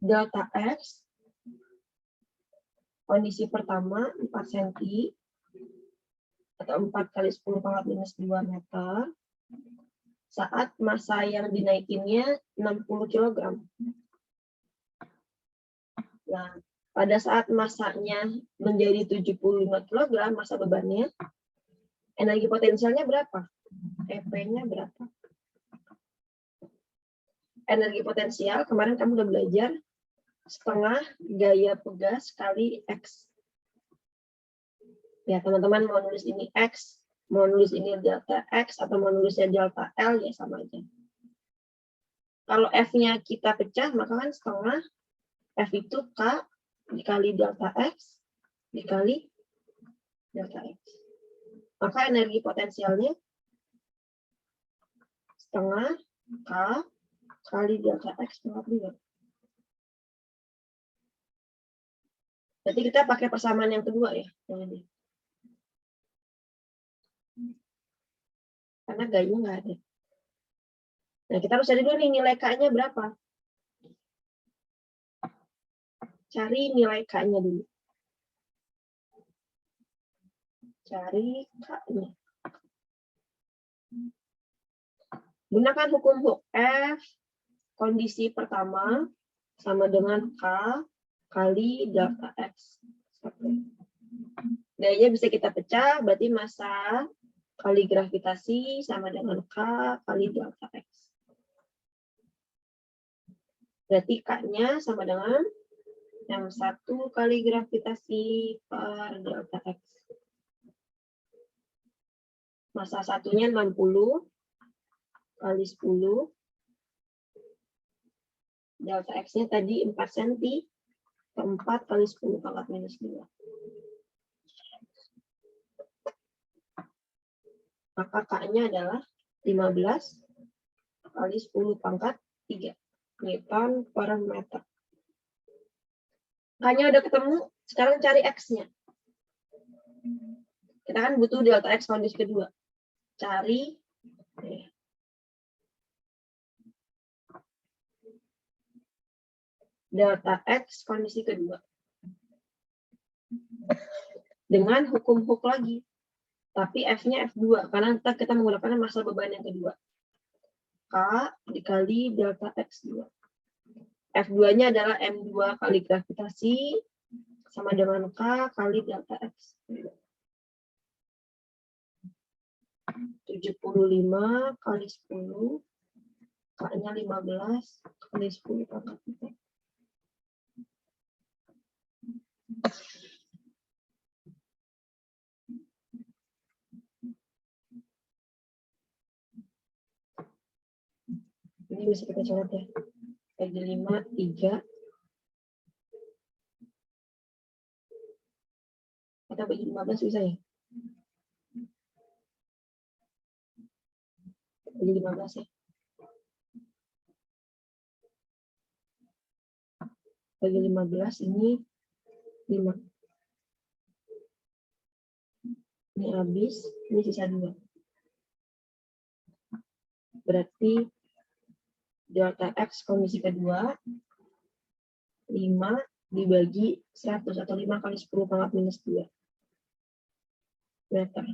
[SPEAKER 1] Delta X, kondisi pertama 4 cm, atau 4 kali 10 pangkat minus 2 meter, saat massa yang dinaikinnya 60 kg. Nah, pada saat masanya menjadi 75 kg, masa bebannya, energi potensialnya berapa? EP-nya berapa? Energi potensial, kemarin kamu udah belajar, setengah gaya pegas kali X. Ya, teman-teman mau nulis ini X, mau nulis ini delta X, atau mau nulisnya delta L, ya sama aja. Kalau F-nya kita pecah, maka kan setengah F itu K dikali delta X dikali delta X. Maka energi potensialnya setengah K kali delta X pangkat 2. Berarti kita pakai persamaan yang kedua ya. Karena gayanya nggak ada. Nah, kita harus cari dulu nih nilai K-nya berapa. Cari nilai K-nya dulu. Cari K-nya. Gunakan hukum Hooke. F kondisi pertama sama dengan K kali delta X. Gayanya bisa kita pecah, berarti massa kali gravitasi sama dengan K kali delta X. Berarti K-nya sama dengan M1 kali gravitasi per delta X. Massa satunya 60 kali 10. Delta X-nya tadi 4 cm. 4 kali 10 pangkat minus 2. Maka K-nya adalah 15 kali 10 pangkat 3 Newton per meter. K-nya udah ketemu, sekarang cari X-nya. Kita kan butuh delta X kondisi kedua. Cari delta X kondisi kedua. Dengan hukum Hooke lagi. Tapi F-nya F2, karena kita menggunakan massa beban yang kedua. K dikali delta X2. F2-nya adalah M2 kali gravitasi, sama dengan K kali delta X. 75 kali 10, K-nya 15 kali 10 pangkat 3. Ini bisa kita coret ya. Bagi 5, 3. Atau bagi 15 bisa ya? Bagi 15 ya. Bagi 15 ini 5. Ini habis, ini sisa 2. Berarti delta X kondisi kedua 5 dibagi 100 atau 5 kali 10 pangkat minus 2 meter.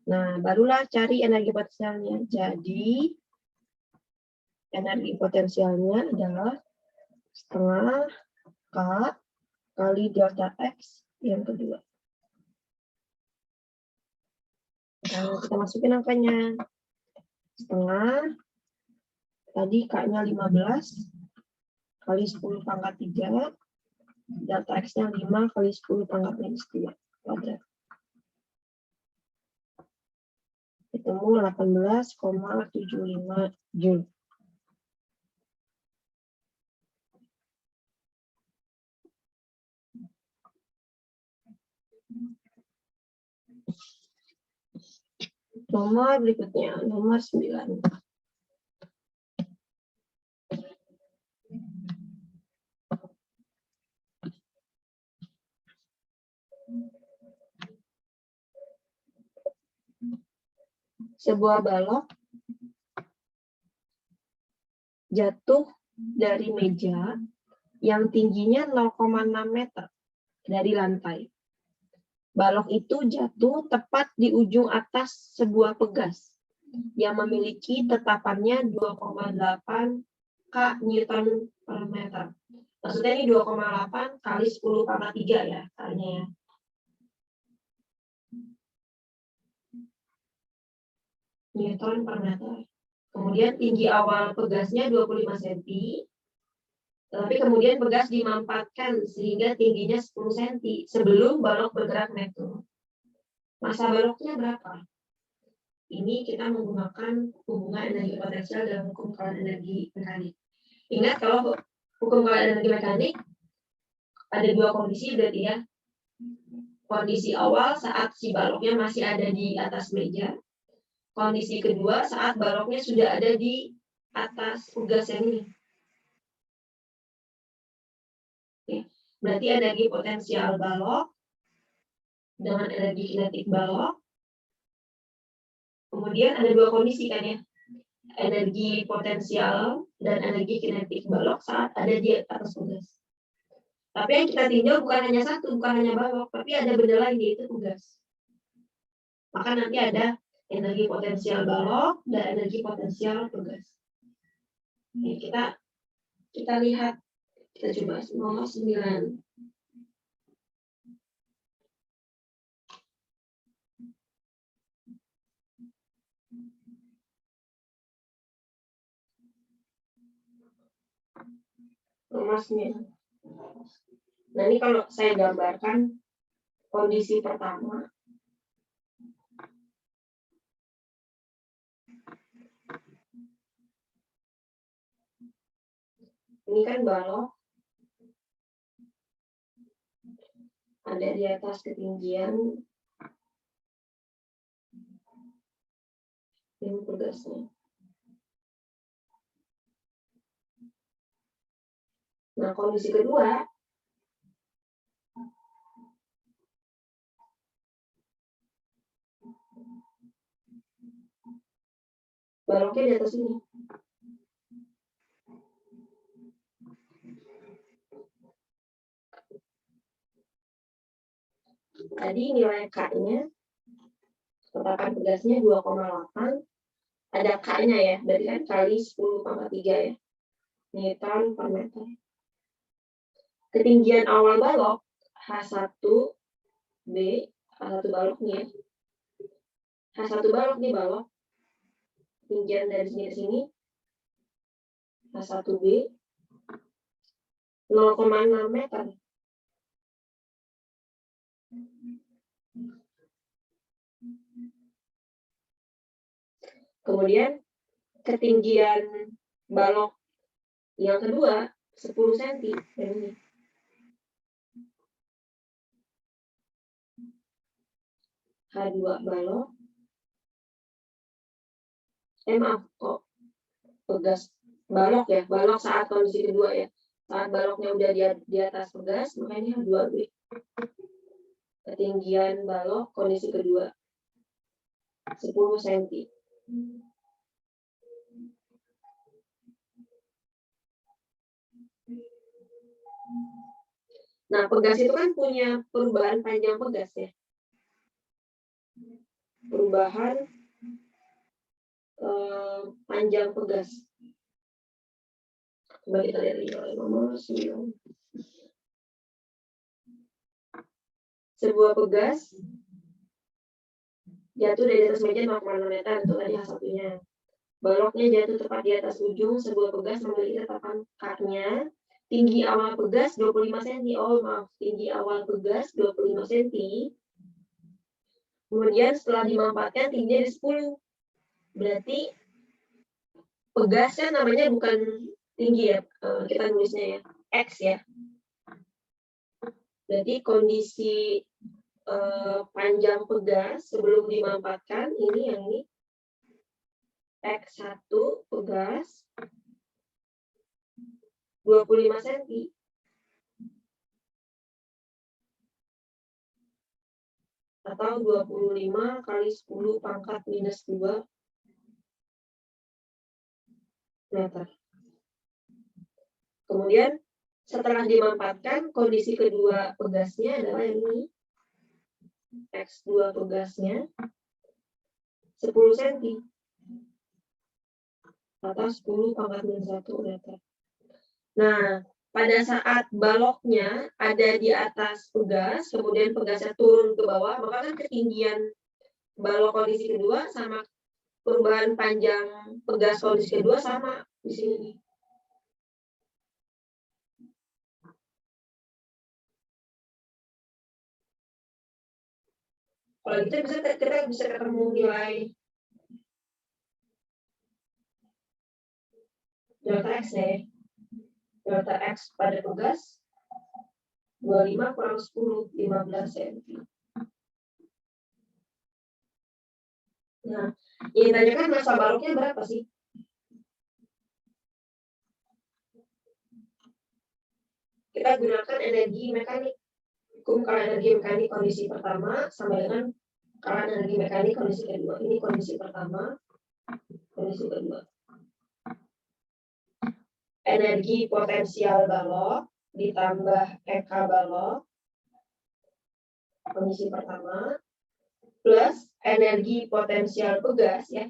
[SPEAKER 1] Nah, barulah cari energi potensialnya. Jadi energi potensialnya adalah setengah K kali delta X yang kedua. Nah, kita masukin angkanya. Setengah, tadi K-nya 15 kali 10 pangkat 3, delta X-nya 5 kali 10 pangkat minus 2 kuadrat. Ketemu 18,75 Joule. Nomor berikutnya, nomor 9. Sebuah balok jatuh dari meja yang tingginya 0,6 meter dari lantai. Balok itu jatuh tepat di ujung atas sebuah pegas yang memiliki tetapannya 2,8 K Newton per meter. Maksudnya ini 2,8 kali 10 pangkat 3 ya, kalinya ya. Newton per meter. Kemudian tinggi awal pegasnya 25 cm, tapi kemudian pegas dimampatkan sehingga tingginya 10 cm sebelum balok bergerak naik turun. Masa baloknya berapa? Ini kita menggunakan hubungan energi potensial dalam hukum kawalan energi mekanik. Ingat kalau hukum kawalan energi mekanik ada dua kondisi berarti ya. Kondisi awal saat si baloknya masih ada di atas meja. Kondisi kedua saat baloknya sudah ada di atas pegas yang ini. Oke. Berarti energi potensial balok dengan energi kinetik balok. Kemudian ada dua kondisi kan ya. Energi potensial dan energi kinetik balok saat ada di atas pegas. Tapi yang kita tinjau bukan hanya satu, bukan hanya balok, tapi ada benda lain yaitu pegas. Maka nanti ada energi potensial balok dan energi potensial pegas. Oke, kita lihat, kita coba nomor 9. Nomor 9. Nah, ini kalau saya gambarkan kondisi pertama. Ini kan balok. Ada di atas ketinggian. Ini pegasnya. Nah, kondisi kedua. Baloknya di atas ini. Tadi nilai K-nya, katakan pegasnya 2,8. Ada K-nya ya, berarti kan kali 10 pangkat 3 ya. Newton per meter. Ketinggian awal balok, H1B, H1 balok nih ya. H1 balok nih balok. Ketinggian dari sini ke sini, H1B, 0,6 meter. Kemudian ketinggian balok yang kedua 10 cm. Ini. H2 balok. Maaf kok pegas balok ya, balok saat kondisi kedua ya. Saat baloknya udah di atas pegas, makanya H2B. Ketinggian balok kondisi kedua 10 cm. Nah, pegas itu kan punya perubahan panjang pegas ya. Perubahan panjang pegas. Coba kita lihat nilai nomor 9. Sebuah pegas jatuh dari atas meja 0,6 meter, itu tadi H1-nya. Baloknya jatuh tepat di atas ujung sebuah pegas memiliki tetapan K-nya. Tinggi awal pegas 25 cm. Oh, maaf. Tinggi awal pegas 25 cm. Kemudian setelah dimampatkan tingginya di 10. Berarti pegasnya namanya bukan tinggi ya. Kita nulisnya ya. X ya. Berarti kondisi panjang pegas sebelum dimampatkan ini yang ini. X1 pegas 25 cm. Atau 25 kali 10 pangkat minus 2 meter. Kemudian setelah dimampatkan, kondisi kedua pegasnya adalah yang ini. X2 pegasnya 10 cm. Atau 10 pangkat minus 1 meter. Nah, pada saat baloknya ada di atas pegas, kemudian pegasnya turun ke bawah, maka kan ketinggian balok kondisi kedua sama perubahan panjang pegas kondisi kedua sama di sini. Kalau gitu kita bisa ketemu nilai delta X ya. Delta X pada pegas 25 kurang 10, 15 cm. Nah, yang ditanyakan massa baloknya berapa sih? Kita gunakan energi mekanik. Kalau energi mekanik kondisi pertama sama dengan kalau energi mekanik kondisi kedua. Ini kondisi pertama, kondisi kedua. Energi potensial balok ditambah EK balok, kondisi pertama, plus energi potensial pegas ya,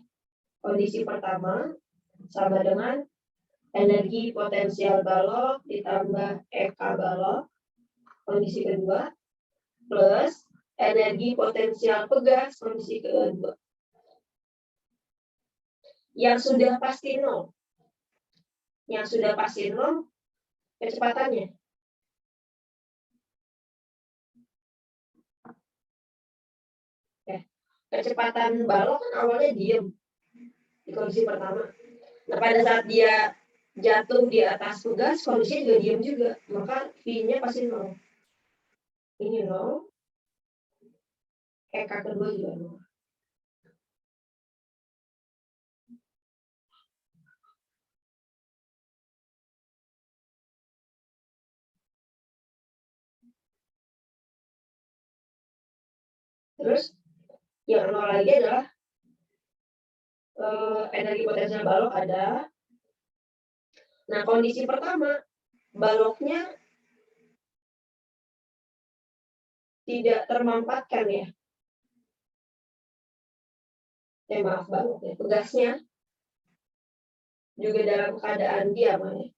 [SPEAKER 1] kondisi pertama, sama dengan energi potensial balok ditambah EK balok, kondisi kedua, plus energi potensial pegas, kondisi kedua. Yang sudah pasti nol. Yang sudah pasti nol, kecepatannya. Kecepatan balok kan awalnya diem di kondisi pertama. Nah, pada saat dia jatuh di atas pegas, kondisinya juga diem juga. Maka V-nya pasti nol. Ini nol. EK kedua juga nol. Terus yang nol lagi adalah energi potensial balok ada. Nah, kondisi pertama, baloknya tidak termampatkan ya. Maaf baloknya, pegasnya juga dalam keadaan diam ya.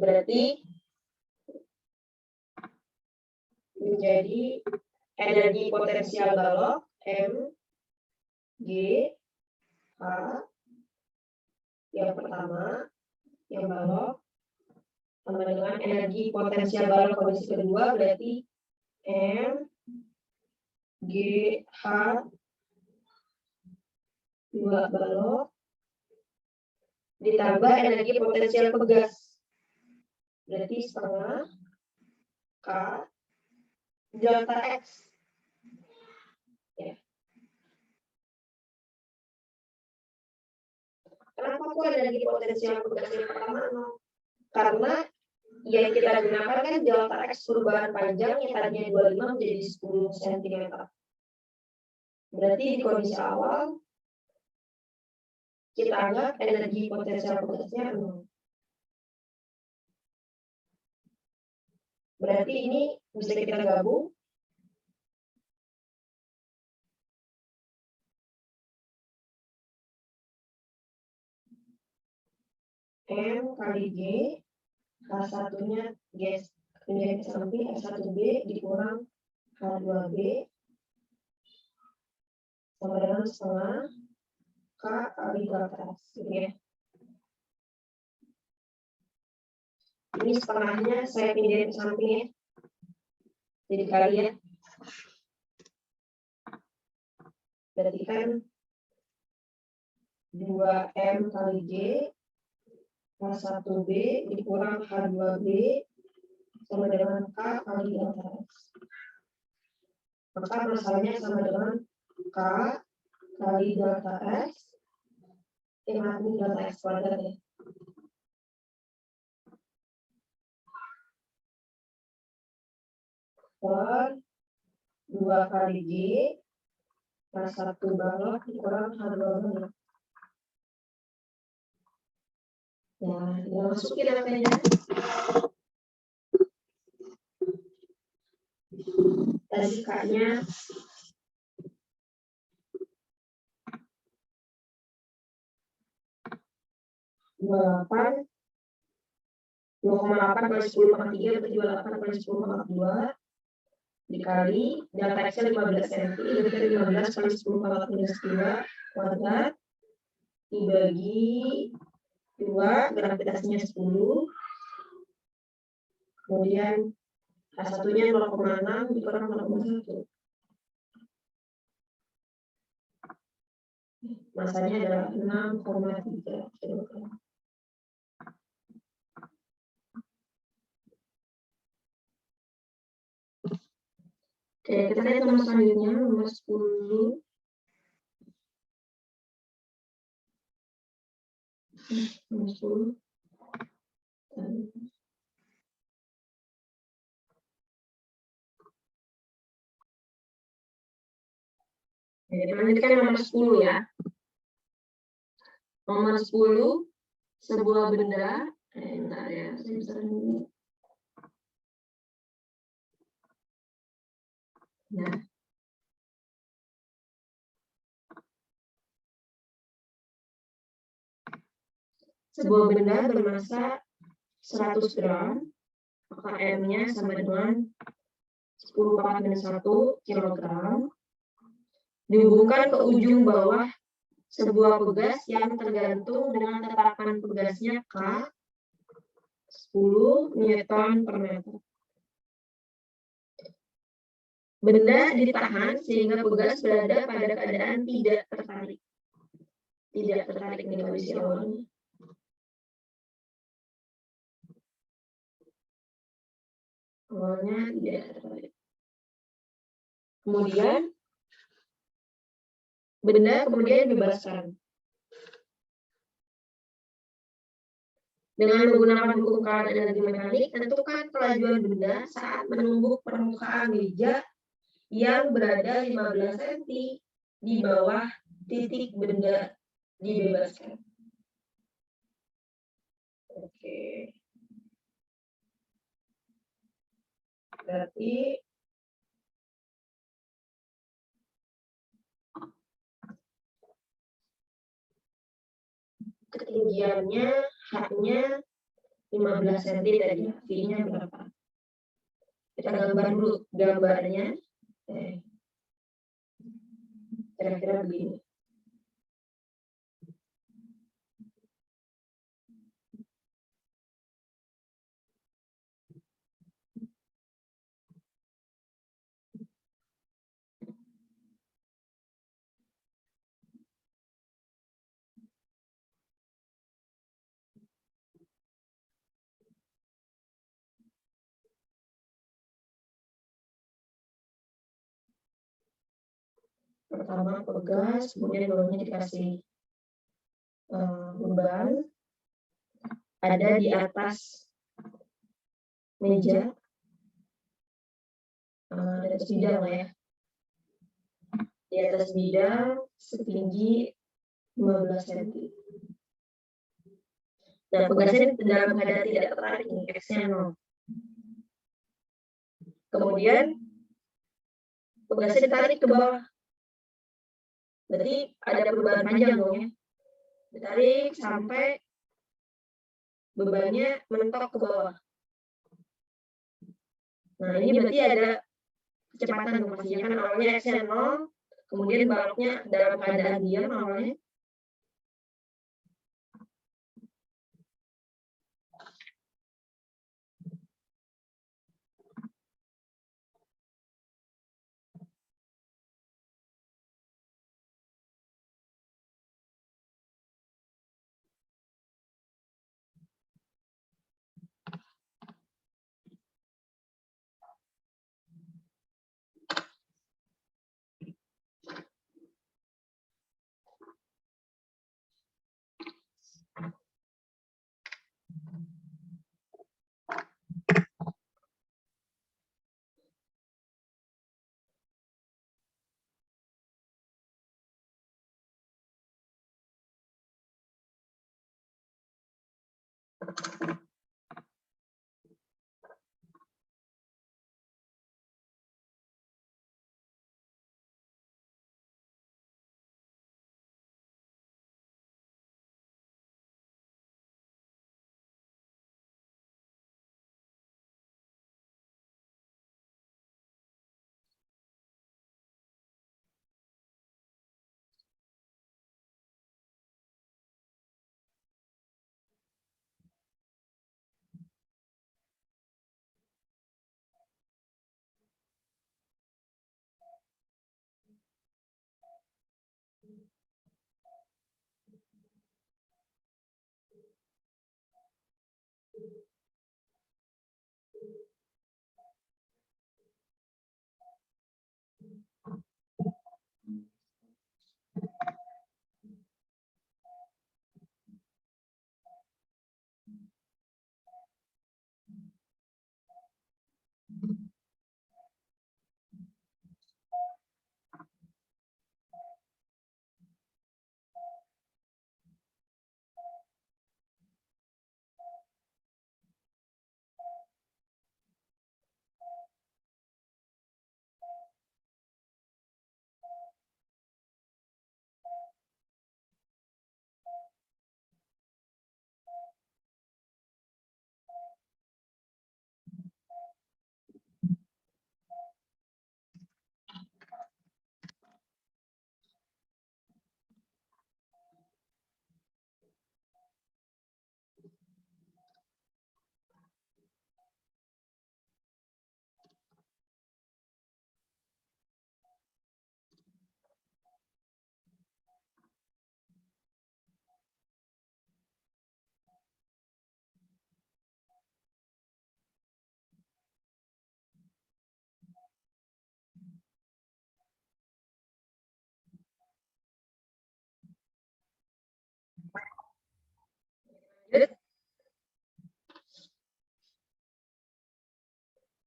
[SPEAKER 1] Berarti menjadi energi potensial balok M G H yang pertama, yang balok sama dengan energi potensial balok kondisi kedua, berarti M G H 2 balok ditambah energi potensial pegas, berarti setengah K delta X. Ya. Kenapa kok energi potensial pegas yang pertama nol? Karena yang kita gunakan kan delta X perubahan panjang yang tadinya 25 menjadi 10 cm. Berarti di kondisi awal kita anggap energi potensial pegasnya 0. Berarti ini bisa kita gabung. M kali G, H1-nya G ke samping, H1B dikurang H2B sama dengan setengah K kali delta X, gitu ya. Ini setengahnya saya pindahin ke samping ya. Jadi kali ya. Berarti kan 2M kali G H1B dikurang H2B sama dengan K kali delta X. Maka masalahnya sama dengan K kali delta X ini delta X kuadrat ya. Per 2 kali G H1 balok dikurang H2B. Nah, tinggal masukin angkanya. Tadi K-nya 28, 2,8 kali 10/3 berarti 28 kali 10/2 dikali delta X-nya 15 cm, berarti 15 kali 10/2 kuadrat dibagi 2, gravitasinya 10, kemudian H1-nya 0,6 dikurang 0,1. Masanya adalah 6,3 kg. Oke, kita lihat nomor selanjutnya, nomor 10. Nomor 10. Kita lanjutkan nomor 10 ya. Nomor 10, sebuah benda, bentar ya, saya bisa dulu. Nah. Sebuah benda bermassa 100 gram, maka M-nya sama dengan 10⁻⁻1 kilogram, dihubungkan ke ujung bawah sebuah pegas yang tergantung dengan tetakan pegasnya K 10 Newton per meter. Benda ditahan sehingga pegas berada pada keadaan tidak tertarik. Tidak tertarik nih kondisi awalnya. Awalnya tidak tertarik. Kemudian benda kemudian dibebaskan. Dengan menggunakan hukum kawan energi mekanik, tentukan kelajuan benda saat menumbuk permukaan meja yang berada 15 cm di bawah titik benda dibebaskan. Oke. Berarti ketinggiannya H-nya 15 cm tadi, V-nya berapa? Kita gambar dulu gambarnya. Kira-kira begini. Pertama pegas, kemudian bawahnya dikasih beban, ada di atas meja, di atas bidang ya, di atas bidang setinggi 15 cm. Nah, pegasnya dalam keadaan tidak tertarik nih, X-nya 0. Kemudian pegasnya ditarik ke bawah. Berarti ada perubahan panjang dong ya. Ditarik sampai bebannya mentok ke bawah. Nah, ini berarti ada kecepatan dong pastinya kan, awalnya X-nya 0, kemudian baloknya dalam keadaan diam awalnya.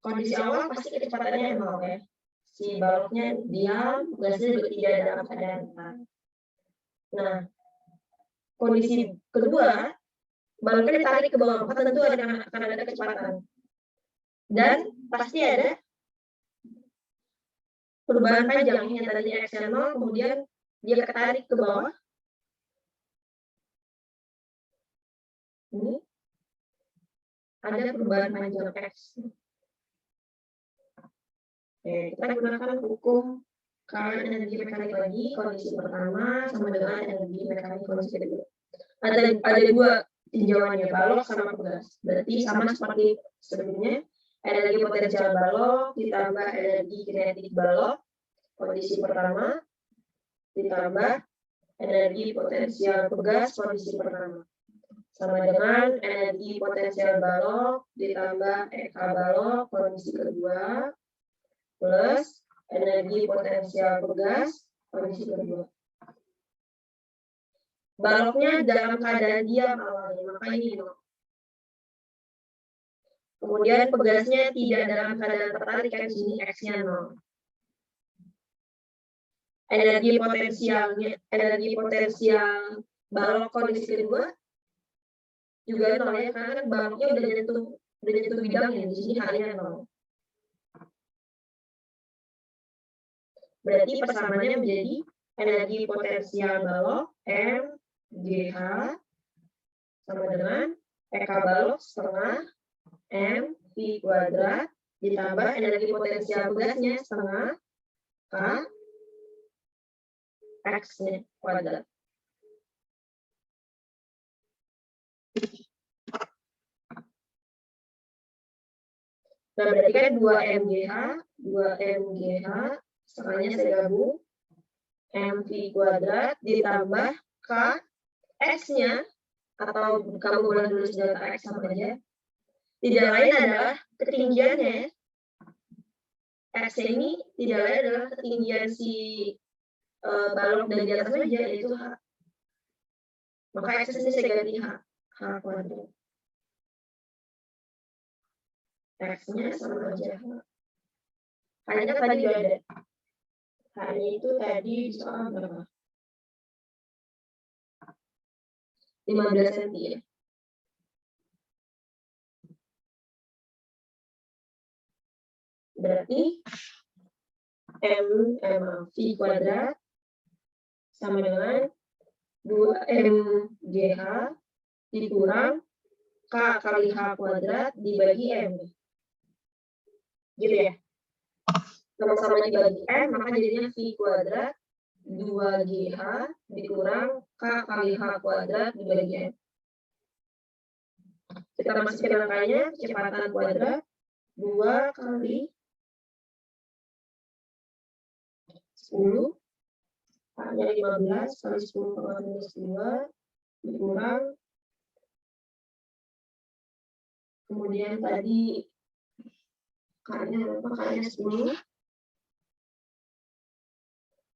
[SPEAKER 1] Kondisi awal pasti kecepatannya 0 ya. Si baloknya diam, gasnya juga tidak dalam keadaan tetap. Nah, kondisi kedua, baloknya ditarik ke bawah, maka tentu akan ada kecepatan. Dan pasti ada perubahan panjang yang tadinya x-nya 0, kemudian dia ketarik ke bawah. Ini ada perubahan panjang x. Oke, kita gunakan hukum kalian energi mekanik lagi, kondisi pertama sama dengan energi mekanik kondisi kedua. Ada dua tinjauannya, balok sama pegas. Berarti sama seperti sebelumnya, energi potensial balok ditambah energi kinetik balok, kondisi pertama, ditambah energi potensial pegas, kondisi pertama. Sama dengan energi potensial balok ditambah EK balok, kondisi kedua, plus energi potensial pegas, kondisi kedua. Baloknya dalam keadaan diam awalnya, maka ini 0. Kemudian pegasnya tidak dalam keadaan tertarik, kan di sini x-nya 0. Energi potensial balok kondisi kedua juga 0 ya, karena kan baloknya udah nyentuh bidangnya, di sini H-nya 0. Berarti persamaannya menjadi energi potensial balok MGH sama dengan EK balok setengah M V kuadrat ditambah energi potensial pegasnya setengah K X-nya kuadrat. Nah, berarti kan 2MGH setengahnya saya gabung, MV kuadrat ditambah K X-nya, atau kamu boleh tulis delta X sama aja, tidak lain adalah ketinggiannya. X ini tidak lain adalah ketinggian si balok dari atas meja, yaitu H. Maka X ini saya ganti H kuadrat. X-nya sama aja H. Hanya tadi udah ada. H-nya itu tadi soal berapa? 15 cm ya. Berarti V kuadrat sama dengan 2MGH dikurang K kali H kuadrat dibagi M. Gitu ya. Sama-sama dibagi M, maka jadinya V kuadrat 2GH dikurang K kali H kuadrat dibagi M. Kita masukkan angkanya, kecepatan kuadrat 2 kali 10, H-nya 15 kali 10 pangkat minus 2 dikurang, kemudian tadi K-nya berapa? K-nya 10,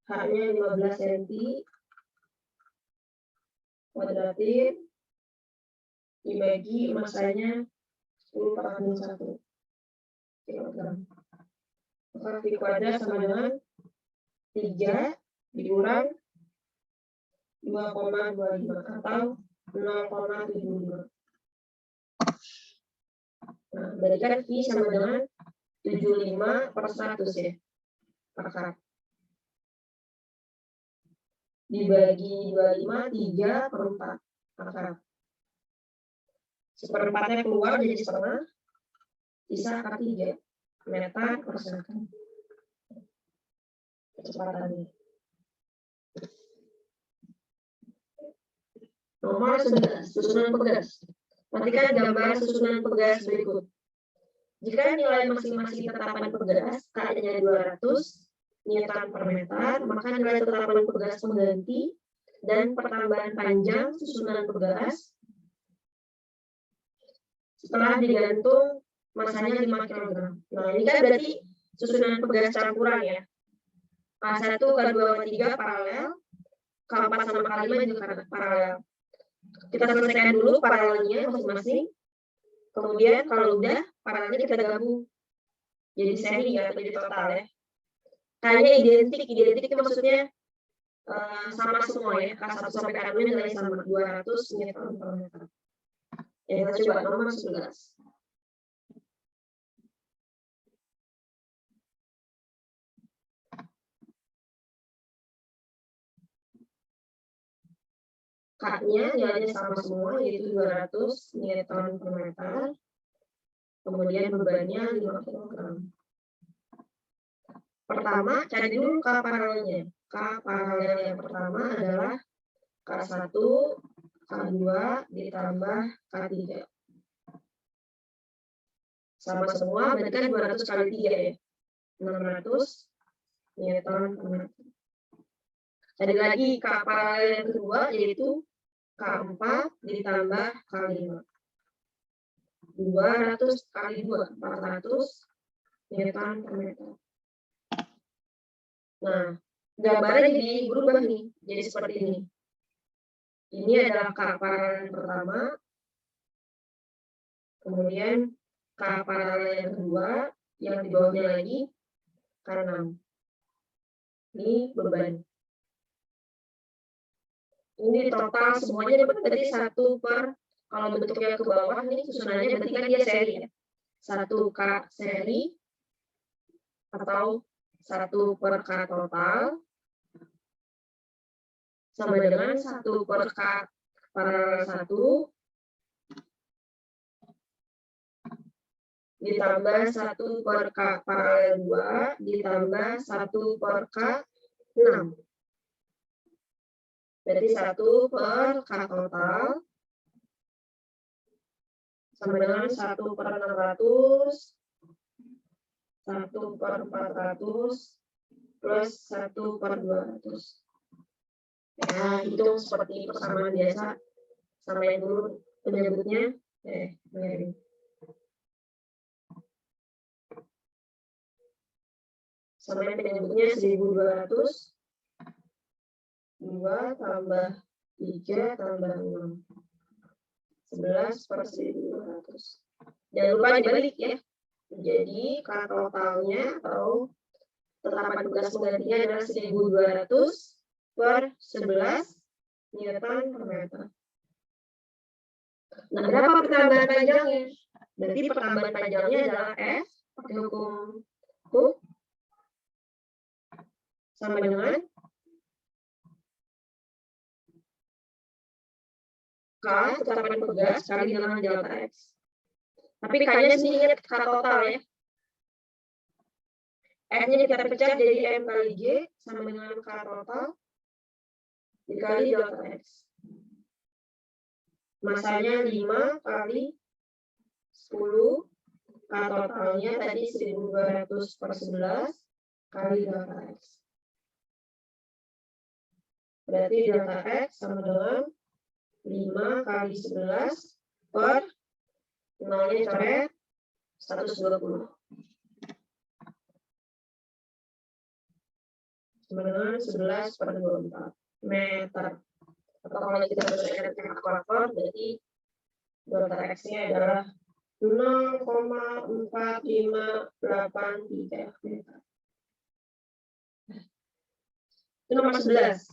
[SPEAKER 1] H-nya 15 cm kuadratin dibagi masanya 10 pangkat minus 1 kg. Maka V kuadrat sama dengan 3 dikurang 2,25 atau 0,75. Nah, berarti kan V sama dengan 75 per 100 ya. Akar. Dibagi 25, 3 per 4 akar. Seperempatnya keluar jadi setengah, sisa akar 3 meter per second. Kecepatannya. Nomor 11, susunan pegas. Perhatikan gambar susunan pegas berikut. Jika nilai masing-masing tetapan pegas K-nya 200 Newton per meter, maka nilai tetapan pegas pengganti dan pertambahan panjang susunan pegas setelah digantung masanya 5 kg. Nah, ini kan berarti susunan pegas campuran ya. K1, K2, K3 paralel, K4 sama K5 juga paralel. Kita selesaikan dulu paralelnya masing-masing. Kemudian kalau udah, paralelnya kita gabung. Jadi seri ya, jadi total ya. Kayaknya identik itu maksudnya sama semua ya. K1 sampai K6 nilai sama 200 Newton per meter. Ya, kita coba nomor 11. K-nya nilainya sama semua, yaitu 200 Newton per meter. Kemudian bebannya 5 kg. Pertama, cari dulu K paralelnya. K paralel yang pertama adalah K1, K2 ditambah K3. Sama semua, berarti kan 200 kali 3 ya. 600 Newton per meter. Cari lagi K paralel yang kedua, yaitu K4 ditambah K5. 200 kali 2, 400 Newton per meter. Nah, gambarnya jadi berubah nih, jadi seperti ini. Ini adalah K paralel pertama, kemudian K paralel yang kedua, yang di bawahnya lagi K6. Ini beban. Ini total semuanya berarti 1 per, kalau bentuknya ke bawah ini susunannya berarti kan dia seri ya. 1 K seri atau 1 per K total sama dengan 1 per K paralel 1 ditambah 1 per K paralel 2 ditambah 1 per K 6. Berarti 1 per K total sama dengan 1 per 600, 1 per 400, plus 1 per 200. Ya, hitung seperti persamaan biasa. Samain dulu penyebutnya. Begini. Samain penyebutnya 1200. 2 tambah 3 tambah 6. 11 per 1200. Jangan lupa dibalik ya. Jadi K totalnya atau tetapan tugas penggantinya adalah 1200 per 11 Newton per meter. Nah, berapa pertambahan panjangnya? Berarti pertambahan panjangnya adalah F pakai hukum Hooke sama dengan K tetapan pegas kali dengan delta X. Tapi K-nya sih ingat K total ya. F-nya kita pecah jadi M kali G sama dengan K total dikali delta X. Masanya 5 kali 10, K totalnya tadi 1200 per 11 kali delta X. Berarti delta X sama dengan 5 kali 11 per nolnya coret 120. Sama dengan 11 per 24 meter. Atau kalau kita berdasarkan kalkulator, berarti delta X-nya adalah 0,4583 meter. Itu nomor 11.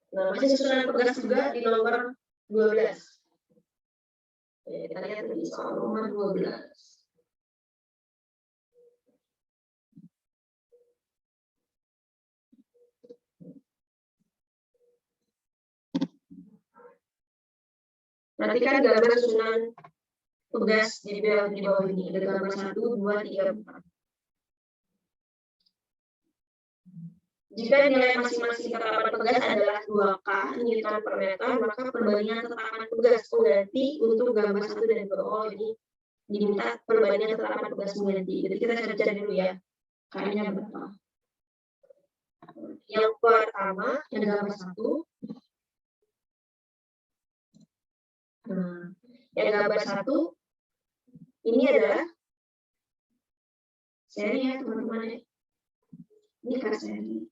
[SPEAKER 1] Nah, masih susunan pegas juga di nomor 12. Oke, kita lihat di soal nomor 12. Perhatikan gambar susunan pegas di bawah ini. Ada gambar 1, 2, 3, 4. Jika nilai masing-masing tetapan pegas adalah 2K Newton per meter, maka perbandingan tetapan pegas pengganti untuk gambar 1 dan 2. Oh, ini diminta perbandingan tetapan pegas pengganti. Jadi kita cari dulu ya. K-nya berapa? Yang pertama, yang gambar 1. Nah, yang gambar 1 ini adalah seri ya teman-teman ya. Ini K seri.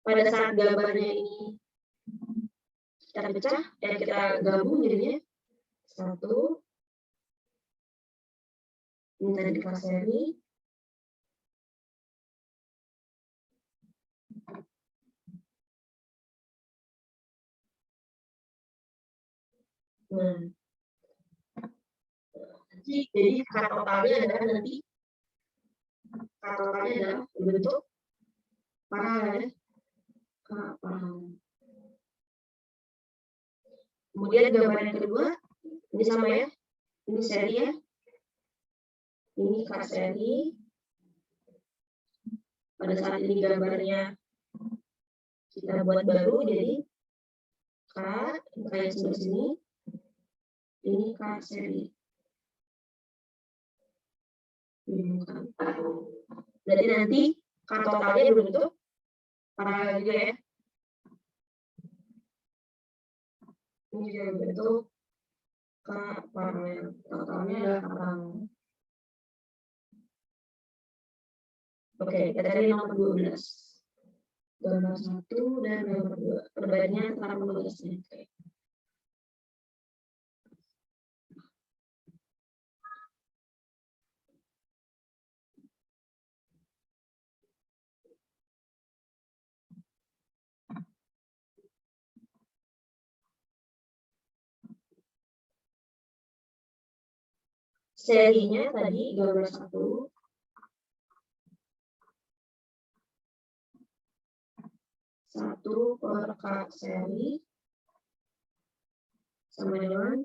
[SPEAKER 1] Pada saat gambarnya ini Kita pecah, kita gabung jadinya 1. Ini tadi K seri. Nah, jadi K totalnya adalah nanti K totalnya adalah bentuk paralel. Kemudian gambaran kedua, ini sama ya, ini seri ya, ini K seri. Pada saat ini gambarnya kita buat baru, jadi K kayak sebelah sini, ini K seri. Berarti nanti K totalnya berbentuk paralel juga ya. Ini juga berbentuk K paralel. Totalnya adalah K paralel. Oke, kita cari nomor 12. Gambar 1 dan gambar 2. Perbandingan antara penulisnya. Oke. Serinya tadi gambar 1. Satu per K seri sama dengan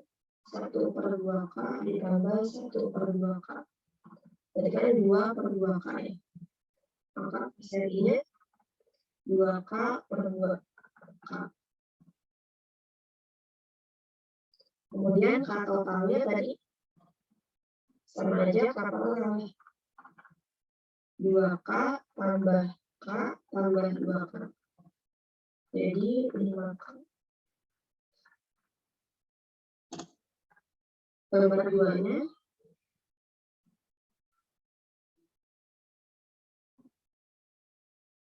[SPEAKER 1] 1/2K ditambah 1/2K. Jadi kan 2/2K ya. Maka serinya 2K per 2K. Kemudian K totalnya tadi sama aja K paralel. 2K tambah K tambah 2K. Jadi 5K. Gambar 2-nya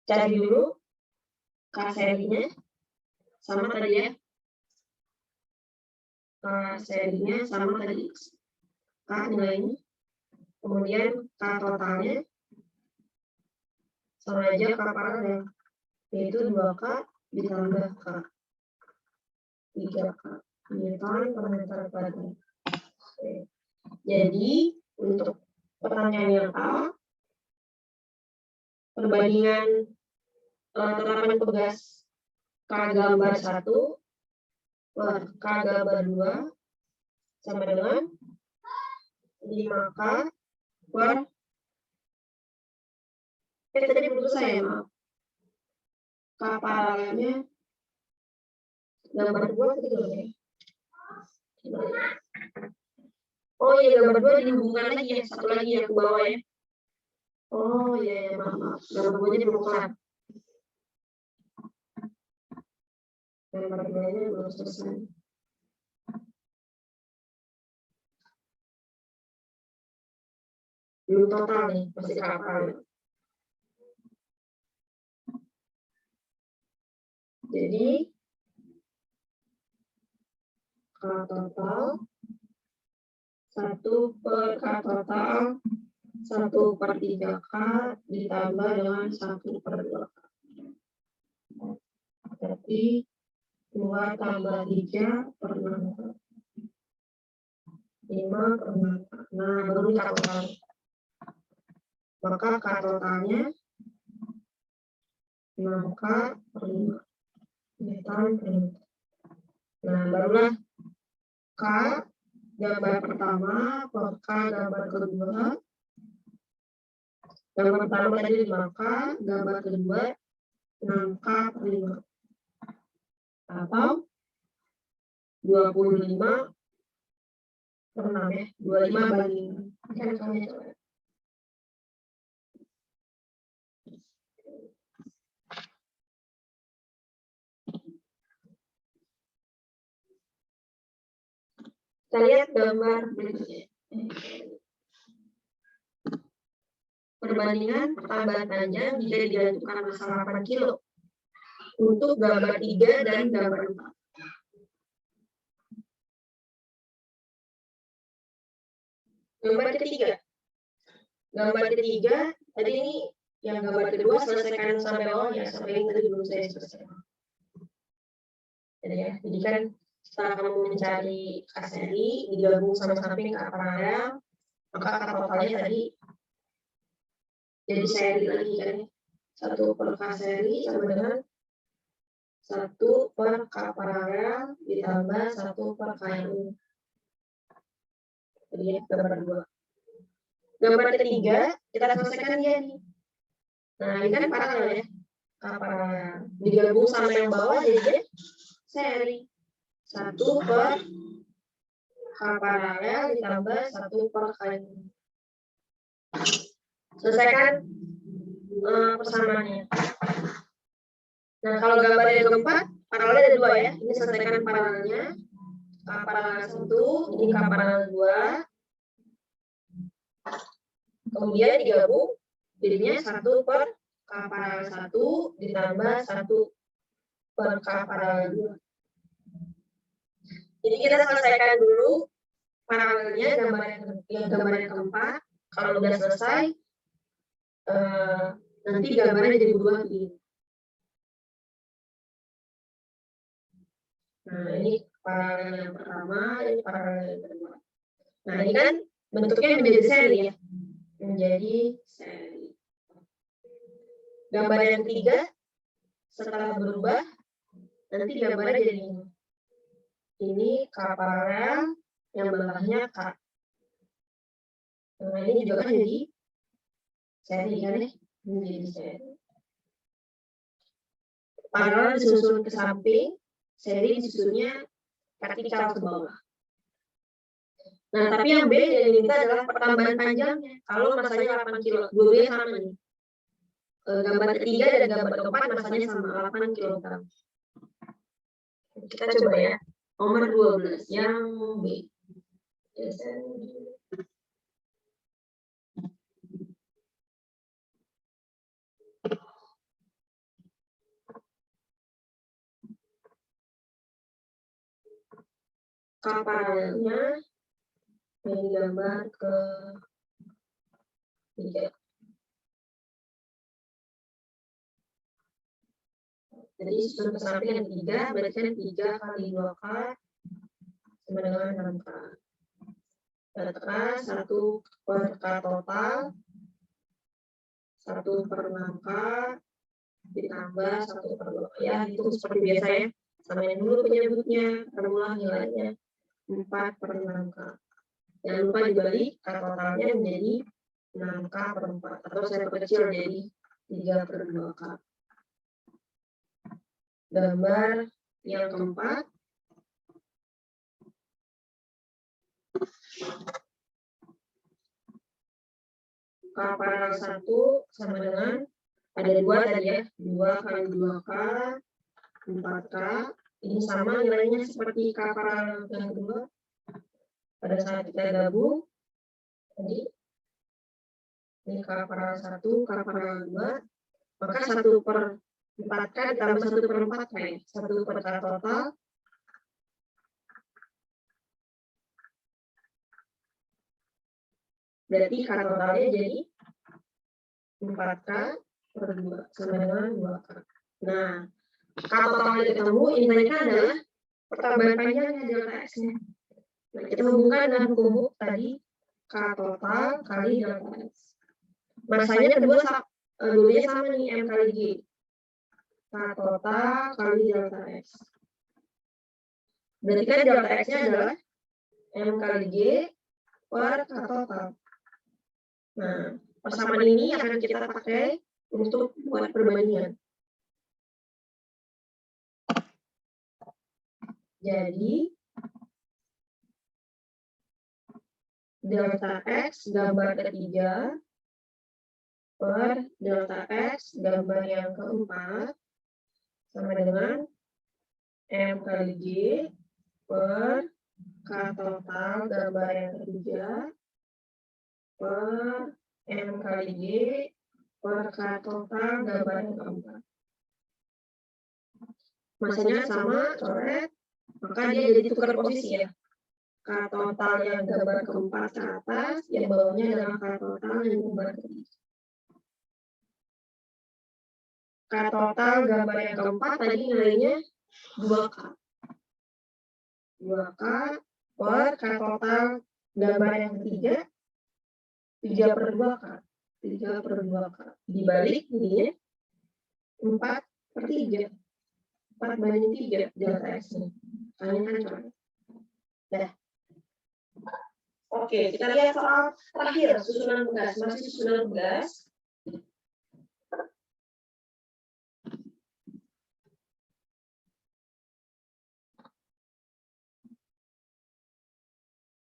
[SPEAKER 1] cari dulu K serinya sama tadi ya. K serinya sama tadi K nilainya. Kemudian K totalnya sama aja K paralel, yaitu 2K ditambah K. 3K. Newton per meter kuadrat. Jadi untuk pertanyaan yang A, perbandingan tetapan tugas K gambar 1 per K gambar 2 sama dengan 5K per tadi belum selesai ya, maaf. K paralelnya gambar 2 tadi belum ya? Oh iya, gambar 2 dihubungkan lagi ya, satu lagi yang ke bawah ya. Oh iya, maaf. Gambar 2-nya belum kelar. Gambar 2-nya belum selesai. Belum total nih, masih kapal. Jadi K total 1 per K total 1/3K ditambah dengan 1/2K. Berarti 2 tambah 3 per 6K. 5 per 6K. Nah, baru K total. Maka K totalnya 6K per 5. Meter per meter. Nah, barulah K gambar pertama per K gambar kedua. Gambar pertama tadi 5K, gambar kedua 6K per 5. Atau 25 per 6 ya. 25 banding. Kita lihat gambar berikutnya. Perbandingan pertambahan panjang jika dijatuhkan masa 8 kilo untuk gambar 3 dan gambar 4. Gambar ketiga. Gambar ketiga, tadi ini yang gambar kedua selesaikan sampai bawah ya, sampai ini tadi belum saya selesaikan. Jadi ya, jadi kan setelah kamu mencari K seri digabung sama samping K paralel, maka K totalnya tadi jadi seri lagi kan ya. 1 per K seri sama dengan 1 per K paralel ditambah 1 per K yang ini. Jadi ya, gambar 2. Gambar ketiga, kita selesaikan dia nih. Nah, ini kan paralel ya. K paralel. Digabung sama yang bawah jadi seri. 1 per K paralel ditambah 1 per K yang ini. Selesaikan persamaannya. Nah, kalau gambar yang keempat, paralel ada 2 ya. Ini selesaikan paralelnya. K paralel 1, ini K paralel 2. Kemudian digabung, jadinya 1 per K paralel 1 ditambah 1 per K paralel 2. Jadi kita selesaikan dulu paralelnya gambar yang keempat. Kalau udah selesai, nanti gambarnya jadi berubah begini. Nah, ini paralel yang pertama, ini paralel yang kedua. Nah, ini kan bentuknya menjadi seri ya. Menjadi seri. Gambar yang ketiga, setelah berubah, nanti gambarnya jadi ini. Ini K paralel, yang bawahnya K. Nah, ini juga kan jadi seri kan ya. Menjadi seri. Paralel disusun ke samping, seri disusunnya vertikal ke bawah. Nah, tapi yang B yang diminta adalah pertambahan panjangnya. Kalau masanya 8 kilo, dua-duanya sama nih. Gambar ketiga dan gambar keempat masanya sama, 8 kg. Kita coba ya. Nomor 12 yang B. K paralelnya yang digambar ke 3. Jadi susun ke samping yang 3, berarti kan 3 kali 2K sama dengan 6K. Katakan 1 per K total, 1 per 6K, ditambah 1 per 2K. Ya, itu seperti biasa ya. Samain dulu penyebutnya, permulaan nilainya 4 per 6K. Jangan lupa dibalik, K totalnya menjadi 6K per 4. Atau saya perkecil jadi 3 per 2K. Gambar yang keempat. K paralel 1 sama dengan, ada 2 tadi ya, 2 kali 2K, 4K. Ini sama nilainya seperti K paralel yang kedua. Pada saat kita gabung, jadi ini K paralel 1, K paralel 2, maka 1 per 4K ditambah 1 per 4K ya. 1 per K total. Berarti K totalnya jadi 4K per 2 sama dengan 2K. Nah, K totalnya ketemu, intinya adalah pertambahan panjangnya delta X-nya. Nah, kita hubungkan dengan hukum tadi, K total kali delta X. Masanya kedua dulunya sama nih, M kali G. K total kali delta X. Berarti kan delta X-nya adalah M kali G per K total. Nah, persamaan ini akan kita pakai untuk buat perbandingan. Jadi, delta X gambar ketiga per delta X gambar yang keempat sama dengan M kali G per K total gambar yang ketiga per M kali G per K total gambar yang keempat. Masanya sama, coret, maka dia jadi tukar posisi ya. K total yang gambar keempat ke atas, yang bawahnya adalah K total yang gambar ketiga. K total gambar yang keempat tadi nilainya 2K. 2K per K total gambar yang ketiga 3/2K. 3/2K. Dibalik jadinya 4/3. 4/3 delta X-nya. Kalian kan coret. Dah. Oke, kita lihat soal terakhir, susunan tugas. Masih susunan tugas.